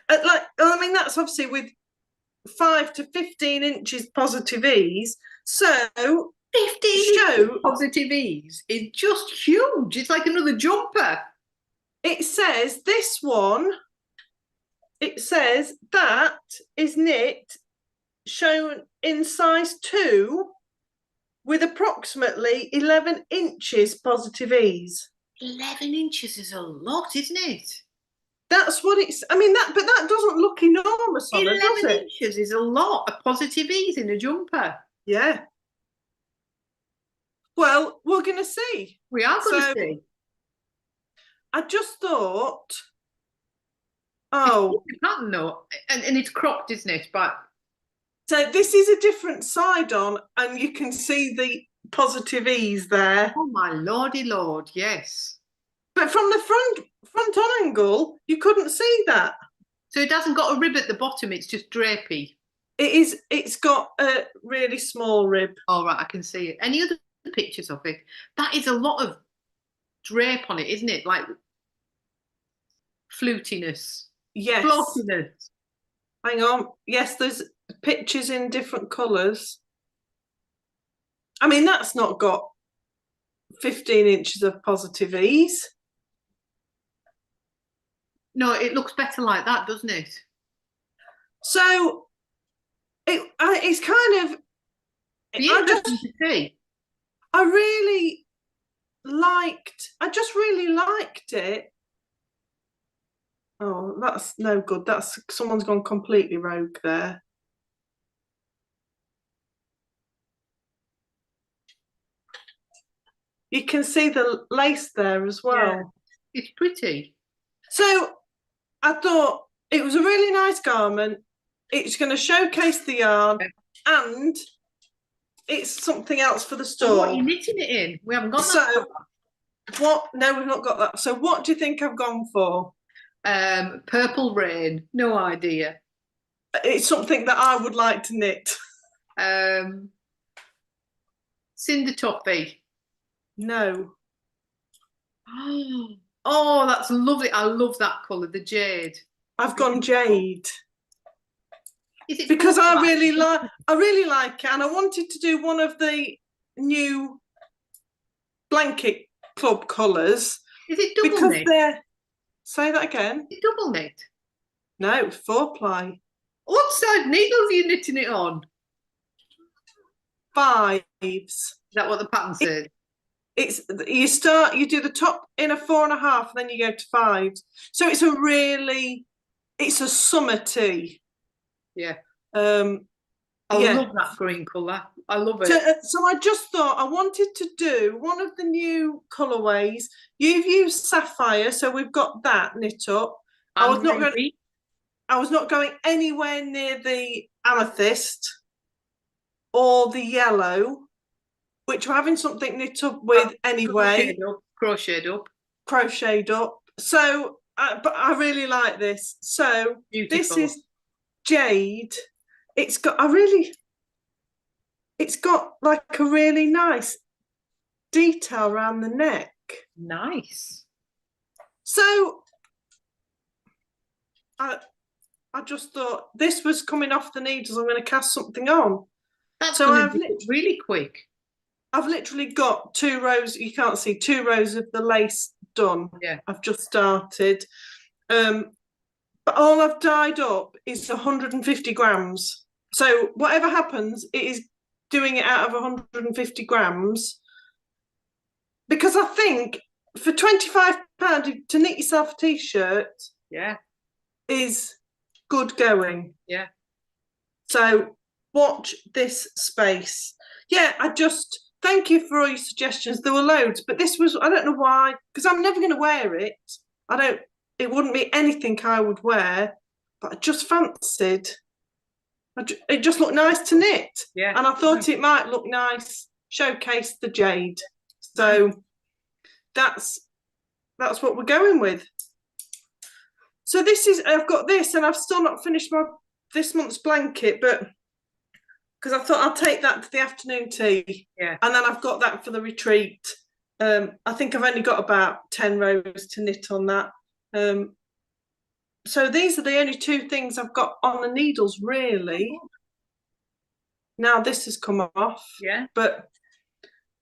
B: I mean, that's obviously with 5 to 15 inches positive ease. So
A: 15 positive ease is just huge. It's like another jumper.
B: It says this one. It says that is knit shown in size 2 with approximately 11 inches positive ease.
A: 11 inches is a lot, isn't it?
B: That's what it's. I mean, but that doesn't look enormous on it, does it?
A: 11 inches is a lot of positive ease in a jumper.
B: Yeah. Well, we're going to see.
A: We are going to see.
B: I just thought. Oh.
A: It's a pattern though, and it's cropped, isn't it? But
B: so this is a different side on, and you can see the positive ease there.
A: Oh my lordy lord, yes.
B: But from the front on angle, you couldn't see that.
A: So it hasn't got a rib at the bottom, it's just drapey.
B: It is. It's got a really small rib.
A: All right, I can see it. Any other pictures of it? That is a lot of drape on it, isn't it? Like flutiness,
B: Yes.
A: floatiness.
B: Hang on. Yes, there's pictures in different colours. I mean, that's not got 15 inches of positive ease.
A: No, it looks better like that, doesn't it?
B: So it's kind of.
A: Be interesting to see.
B: I really liked. I just really liked it. Oh, that's no good. That's someone's gone completely rogue there. You can see the lace there as well.
A: Yeah, it's pretty.
B: So I thought it was a really nice garment. It's going to showcase the yarn, and it's something else for the store.
A: So what are you knitting it in? We haven't got that.
B: So what? No, we've not got that. So what do you think I've gone for?
A: Purple rain. No idea.
B: It's something that I would like to knit.
A: Cinder toffee.
B: No.
A: Oh, that's lovely. I love that colour, the jade.
B: I've gone jade.
A: Is it
B: because I really like it, and I wanted to do one of the new blanket club colours.
A: Is it double
B: because
A: knit?
B: they're say that again.
A: Is it double knit?
B: No, 4-ply.
A: What size needles are you knitting it on?
B: 5s.
A: Is that what the pattern says?
B: It's you do the top in a 4.5, and then you go to 5s. So it's a summer tea.
A: Yeah.
B: I
A: love that green colour. I love it.
B: So I just thought I wanted to do one of the new colourways. You've used sapphire, so we've got that knit up. I was not going anywhere near the amethyst or the yellow, which we're having something knit up with anyway. Crocheted up. So, but I really like this. So beautiful. This is jade. It's got like a really nice detail around the neck.
A: Nice.
B: So I just thought this was coming off the needles. I'm going to cast something on.
A: That's so really quick.
B: I've literally got 2 rows. You can't see 2 rows of the lace done.
A: Yeah.
B: I've just started. But all I've dyed up is 150 grams. So whatever happens, it is doing it out of 150 grams. Because I think for £25 to knit yourself a t-shirt, is good going.
A: Yeah.
B: So watch this space. Yeah, thank you for all your suggestions. There were loads, but this was, I don't know why, because I'm never going to wear it. It wouldn't be anything I would wear, but I just fancied. It just looked nice to knit.
A: Yeah.
B: And I thought it might look nice, showcase the jade. So that's what we're going with. So I've got this, and I've still not finished this month's blanket, but because I thought I'll take that to the afternoon tea.
A: Yeah.
B: And then I've got that for the retreat. I think I've only got about 10 rows to knit on that. So these are the only 2 things I've got on the needles, really. Now this has come off.
A: Yeah.
B: But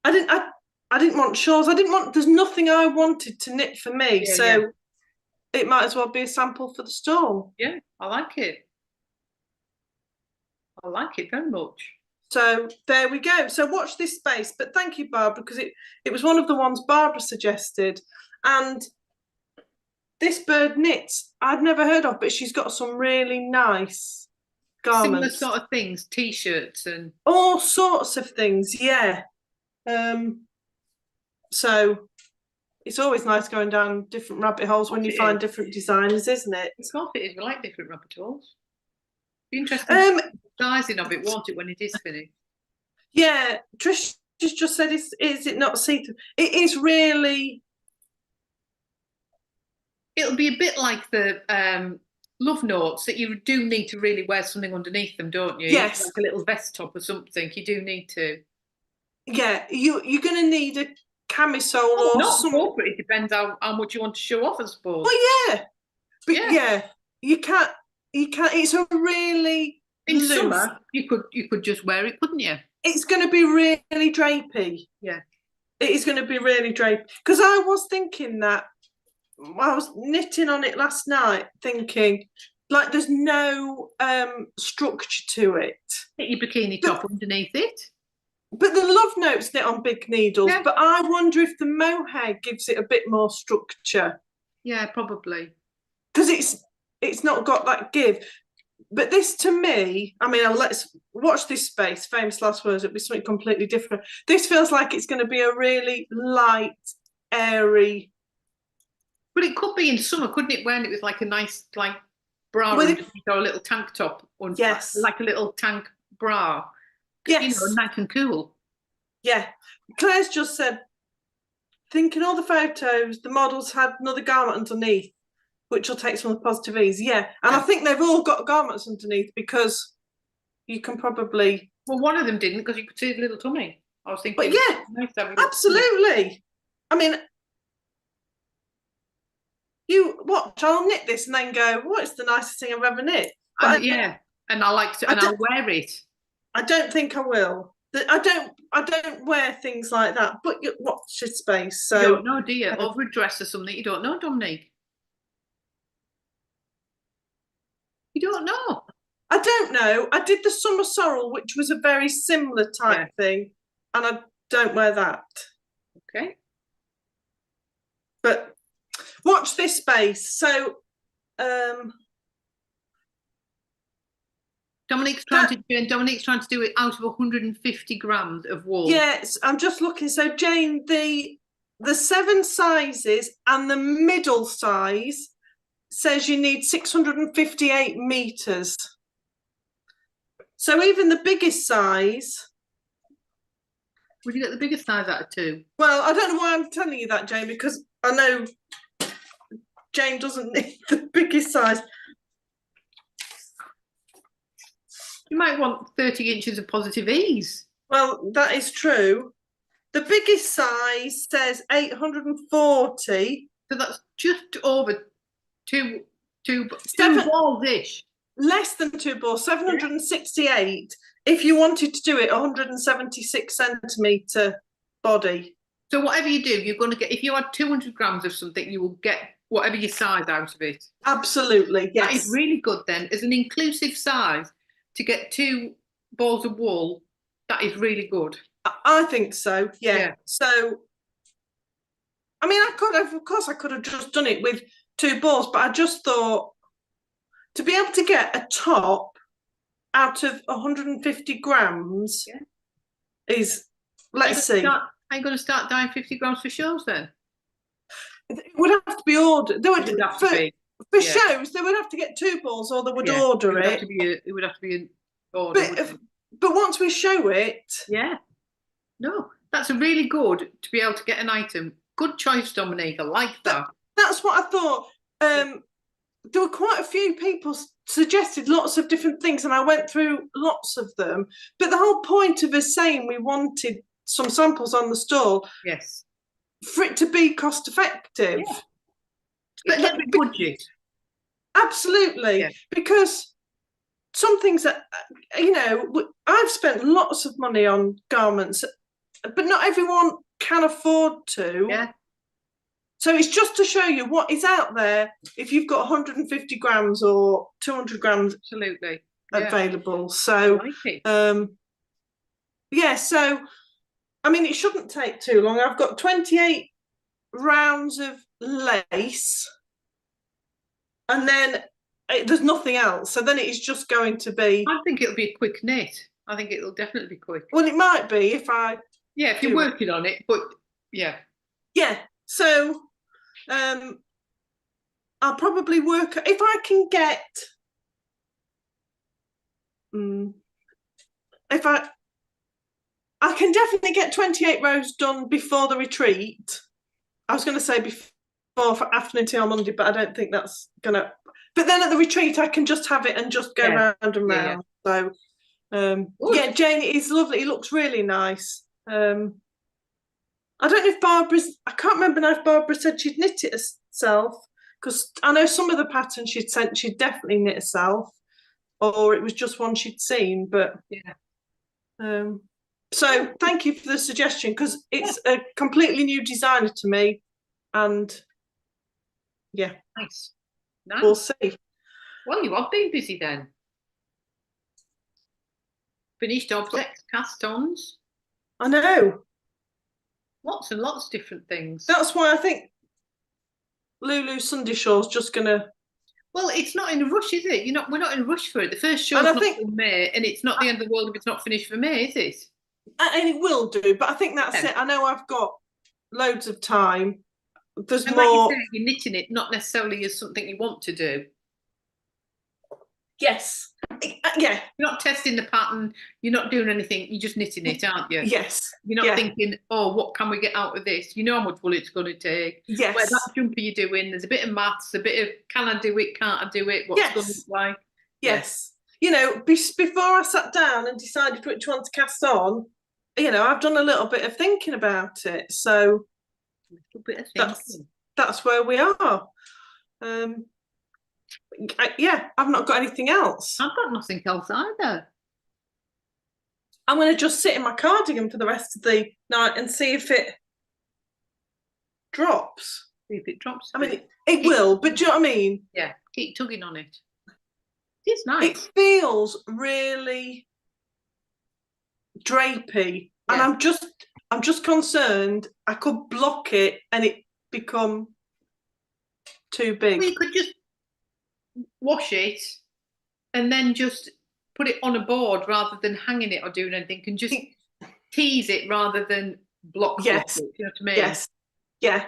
B: I didn't want shawls. There's nothing I wanted to knit for me.
A: Yeah,
B: so it might as well be a sample for the store.
A: Yeah, I like it. I like it very much.
B: So there we go. So watch this space. But thank you, Barbara, because it was one of the ones Barbara suggested. And this bird knits I'd never heard of, but she's got some really nice garments.
A: Similar sort of things, t-shirts and
B: all sorts of things, yeah. So it's always nice going down different rabbit holes when you find different designers, isn't it?
A: Of course it is. We like different rabbit holes. Be interesting sizing of it, won't it, when it is finished?
B: Yeah, Trish just said, is it not see-through? It is really.
A: It'll be a bit like the love notes that you do need to really wear something underneath them, don't you?
B: Yes.
A: Like a little vest top or something. You do need to.
B: Yeah, you're going to need a camisole
A: Oh,
B: or
A: not
B: some.
A: corporate. It depends how much you want to show off, I suppose.
B: Well, yeah, but
A: Yeah.
B: yeah, you can't. You can't. It's a really
A: In
B: loose.
A: summer, you could just wear it, couldn't you?
B: It's going to be really drapey.
A: Yeah.
B: It is going to be really drapey. Because I was thinking that I was knitting on it last night, thinking like there's no structure to it.
A: Get your bikini top underneath it.
B: But the love notes knit on big needles.
A: Yeah.
B: But I wonder if the mohair gives it a bit more structure.
A: Yeah, probably.
B: Because it's not got that give. But this, to me, I mean, let's watch this space. Famous last words. It'll be something completely different. This feels like it's going to be a really light, airy.
A: But it could be in summer, couldn't it? When it was like a nice, like bra
B: Well,
A: underneath or a little tank top, or
B: yes,
A: like a little tank bra.
B: yes,
A: You know, nice and cool.
B: yeah. Claire's just said, thinking all the photos, the models had another garment underneath, which will take some of the positive ease. Yeah, and I think they've all got garments underneath because you can probably.
A: Well, one of them didn't because you could see the little tummy. I was thinking.
B: But yeah,
A: nice to have a little
B: absolutely.
A: tummy.
B: I mean, you watch. I'll knit this and then go, "What is the nicest thing I've ever knit?"
A: And, yeah, and I like to, and I'll wear it.
B: I don't think I will. I don't wear things like that. But you watch this space. So
A: you don't know, do you? Overdress or something. You don't know, Dominique. You don't know.
B: I don't know. I did the summer sorrel, which was a very similar type thing, and I don't wear that.
A: Okay.
B: But watch this space. So
A: Dominique's trying to do it out of 150 grams of wool.
B: Yes, I'm just looking. So Jane, the 7 sizes and the middle size says you need 658 meters. So even the biggest size.
A: Would you get the biggest size out of 2?
B: Well, I don't know why I'm telling you that, Jane, because I know Jane doesn't need the biggest size.
A: You might want 30 inches of positive ease.
B: Well, that is true. The biggest size says 840.
A: So that's just over two balls-ish.
B: Less than 2 balls, 768. If you wanted to do it, 176 centimetre body.
A: So whatever you do, you're going to get, if you had 200 grams of something, you will get whatever your size out of it.
B: Absolutely, yes.
A: That is really good then. As an inclusive size, to get 2 balls of wool, that is really good.
B: I think so, yeah. So, I mean, of course, I could have just done it with 2 balls, but I just thought to be able to get a top out of 150 grams is, let's see.
A: Are you going to start dyeing 50 grams for shows then?
B: It would have to be ordered. For
A: Yeah.
B: shows, they would have to get 2 balls, or they would order it.
A: It would have to be an order.
B: But once we show it,
A: no, that's a really good to be able to get an item. Good choice, Dominique. I like that.
B: That's what I thought. There were quite a few people suggested lots of different things, and I went through lots of them. But the whole point of us saying we wanted some samples on the stall,
A: yes,
B: for it to be cost effective.
A: Yeah. But every budget.
B: Absolutely, because some things that, you know, I've spent lots of money on garments, but not everyone can afford to.
A: Yeah.
B: So it's just to show you what is out there if you've got 150 grams or 200 grams
A: absolutely
B: available. So, so, I mean, it shouldn't take too long. I've got 28 rounds of lace, and then there's nothing else. So then it is just going to be.
A: I think it'll be a quick knit. I think it'll definitely be quick.
B: Well, it might be if I.
A: Yeah, if you're working on it, but yeah.
B: Yeah. So, I'll probably work if I can get. If I can definitely get 28 rows done before the retreat. I was going to say before for afternoon tea on Monday, but I don't think that's going to. But then at the retreat, I can just have it and just go round and round. So, yeah, Jane, it is lovely. It looks really nice. I don't know if I can't remember now if Barbara said she'd knit it herself, because I know some of the patterns she'd sent, she'd definitely knit herself, or it was just one she'd seen. But so thank you for the suggestion, because it's a completely new designer to me, and
A: nice.
B: We'll see.
A: Well, you have been busy then. Finished objects, cast-ons.
B: I know.
A: Lots and lots of different things.
B: That's why I think Lulu Sunday Show's just gonna.
A: Well, it's not in a rush, is it? We're not in a rush for it. The first show's not in May, and it's not the end of the world if it's not finished for May, is it?
B: And it will do, but I think that's it. I know I've got loads of time. There's
A: and
B: more.
A: Like you say, you're knitting it not necessarily as something you want to do.
B: Yes. Yeah.
A: You're not testing the pattern. You're not doing anything. You're just knitting it, aren't you?
B: Yes.
A: You're not thinking, oh, what can we get out of this? You know how much wool it's going to take.
B: Yes.
A: Where that jumper you're doing, there's a bit of maths, a bit of can I do it, can't I do it, what's going to look like.
B: Yes. You know, before I sat down and decided which one to cast on, I've done a little bit of thinking about it. So
A: a little bit of thinking.
B: That's where we are. I've not got anything else.
A: I've got nothing else either.
B: I'm going to just sit in my cardigan for the rest of the night and see if it drops.
A: See if it drops.
B: I mean, it will, but do you know what I mean?
A: Yeah, keep tugging on it. It's nice.
B: It feels really drapey, and I'm just concerned I could block it and it become too big.
A: Well, you could just wash it and then just put it on a board rather than hanging it or doing anything, and just tease it rather than block it. You know what I mean?
B: Yes. Yeah.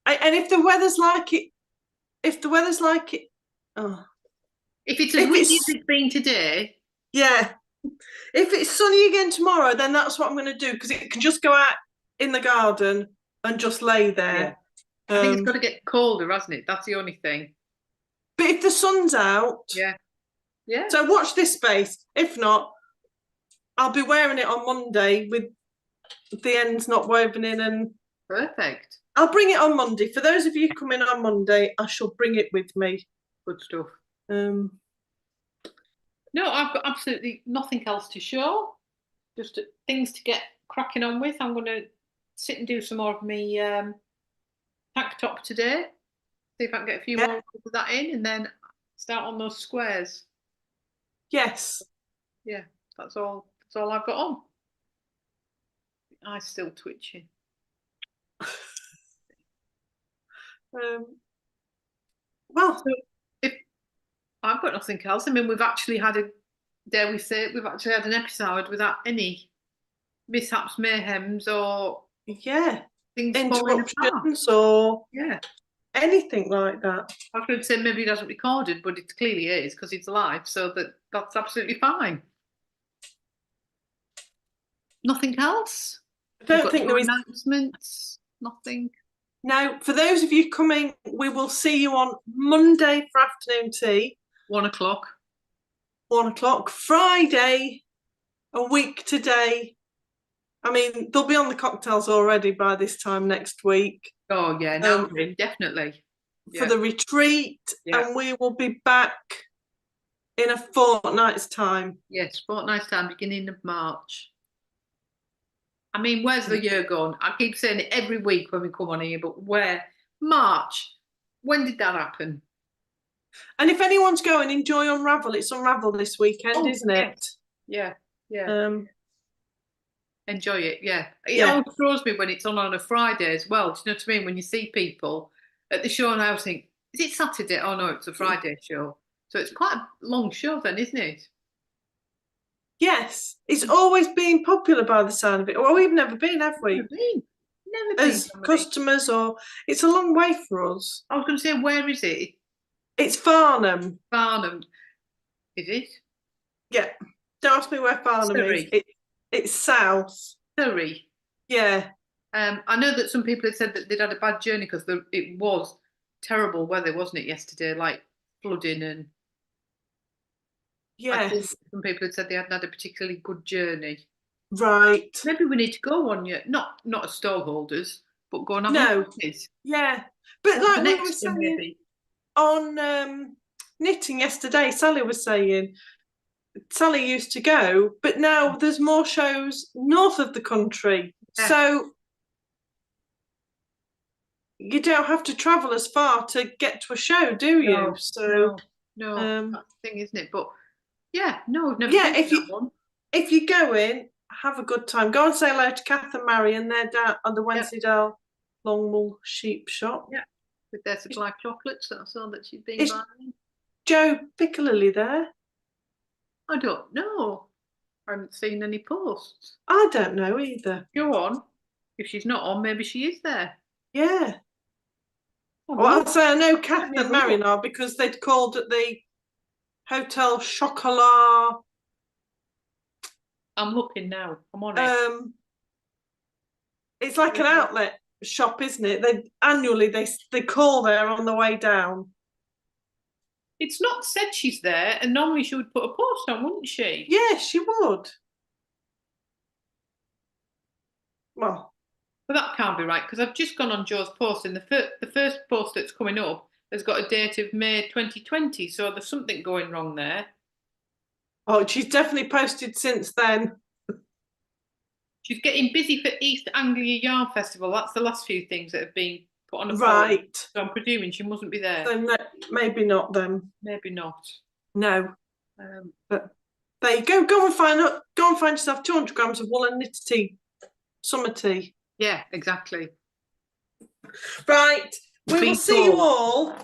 B: And if the weather's like it,
A: if it's as windy as it's been today,
B: if it's sunny again tomorrow, then that's what I'm going to do, because it can just go out in the garden and just lay there.
A: I think it's got to get colder, hasn't it? That's the only thing.
B: But if the sun's out, so watch this space. If not, I'll be wearing it on Monday with the ends not woven in. And
A: perfect.
B: I'll bring it on Monday. For those of you coming on Monday, I shall bring it with me.
A: Good stuff. No, I've got absolutely nothing else to show. Just things to get cracking on with. I'm going to sit and do some more of my pack top today. See if I can get a few more of that in, and then start on those squares. Yes. Yeah, that's all. That's all I've got on. My eye's still twitching. Well, so if I've got nothing else. I mean, we've actually had we've actually had an episode without any mishaps, mayhems, or things
B: interruptions or anything like that.
A: I was going to say maybe it hasn't recorded, but it clearly is, because it's live, so that's absolutely fine. Nothing else?
B: I don't think there is
A: announcements. Nothing.
B: Now, for those of you coming, we will see you on Monday for afternoon tea.
A: 1 o'clock.
B: 1 o'clock. Friday, a week today. I mean, they'll be on the cocktails already by this time next week.
A: Oh, yeah, no, definitely.
B: For the retreat, and we will be back in a fortnight's time.
A: Yes, fortnight's time, beginning of March. I mean, where's the year gone? I keep saying it every week when we come on here, but where? March. When did that happen?
B: And if anyone's going, enjoy Unravel. It's Unravel this weekend, isn't it?
A: Yeah. Enjoy it, It always throws me when it's on a Friday as well. Do you know what I mean? When you see people at the show and I think, is it Saturday? Oh, no, it's a Friday show. So it's quite a long show then, isn't it?
B: Yes. It's always been popular by the sound of it. Well, we've never been, have we?
A: Never been.
B: As customers, or it's a long way for us.
A: I was going to say, where is it?
B: It's Farnham.
A: Farnham. Is it?
B: Yeah. Don't ask me where Farnham is. It's south.
A: Surrey.
B: Yeah.
A: I know that some people had said that they'd had a bad journey because it was terrible weather, wasn't it, yesterday? Like flooding and I think
B: Yes.
A: some people had said they hadn't had a particularly good journey.
B: Right.
A: Maybe we need to go on yet, not as stallholders, but go and have a
B: No.
A: look at this.
B: Yeah. But
A: Or the
B: like we were
A: next one,
B: saying
A: maybe.
B: on knitting yesterday, Sally was saying Sally used to go, but now there's more shows north of the country.
A: Yeah.
B: So you don't have to travel as far to get to a show, do you?
A: No,
B: So
A: no, that's the thing, isn't it? But yeah, no, we've never
B: yeah,
A: been to that one.
B: if you go in, have a good time. Go and say hello to Kath and Marion. They're down on the Wensleydale Longmull Sheep Shop.
A: Yeah, with their supply chocolates that I saw that she'd been
B: Is
A: buying.
B: Joe Piccalilli there?
A: I don't know. I haven't seen any posts.
B: I don't know either.
A: Go on. If she's not on, maybe she is there.
B: Yeah.
A: Oh,
B: Well,
A: well,
B: I'd say I know
A: let
B: Kath
A: me have
B: and
A: a
B: Marion
A: look.
B: are because they'd called at the Hotel Chocolat.
A: I'm looking now. I'm on it.
B: It's like an outlet shop, isn't it? They annually they call there on the way down.
A: It's not said she's there, and normally she would put a post on, wouldn't she?
B: Yeah, she would. Well,
A: But that can't be right because I've just gone on Joe's post, and the first post that's coming up has got a date of May 2020. So there's something going wrong there.
B: oh, she's definitely posted since then.
A: She's getting busy for East Anglia Yarn Festival. That's the last few things that have been put on a poll.
B: Right.
A: So I'm presuming she mustn't be there.
B: So no, maybe not then.
A: Maybe not.
B: No.
A: Um,
B: But there you go. Go and find yourself 200 grams of woolen knit tea, summer tea.
A: yeah, exactly.
B: Right. We
A: Be
B: will see you
A: told.
B: all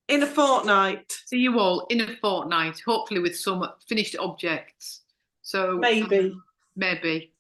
B: in a fortnight.
A: See you all in a fortnight, hopefully with some finished objects. So
B: Maybe.
A: maybe.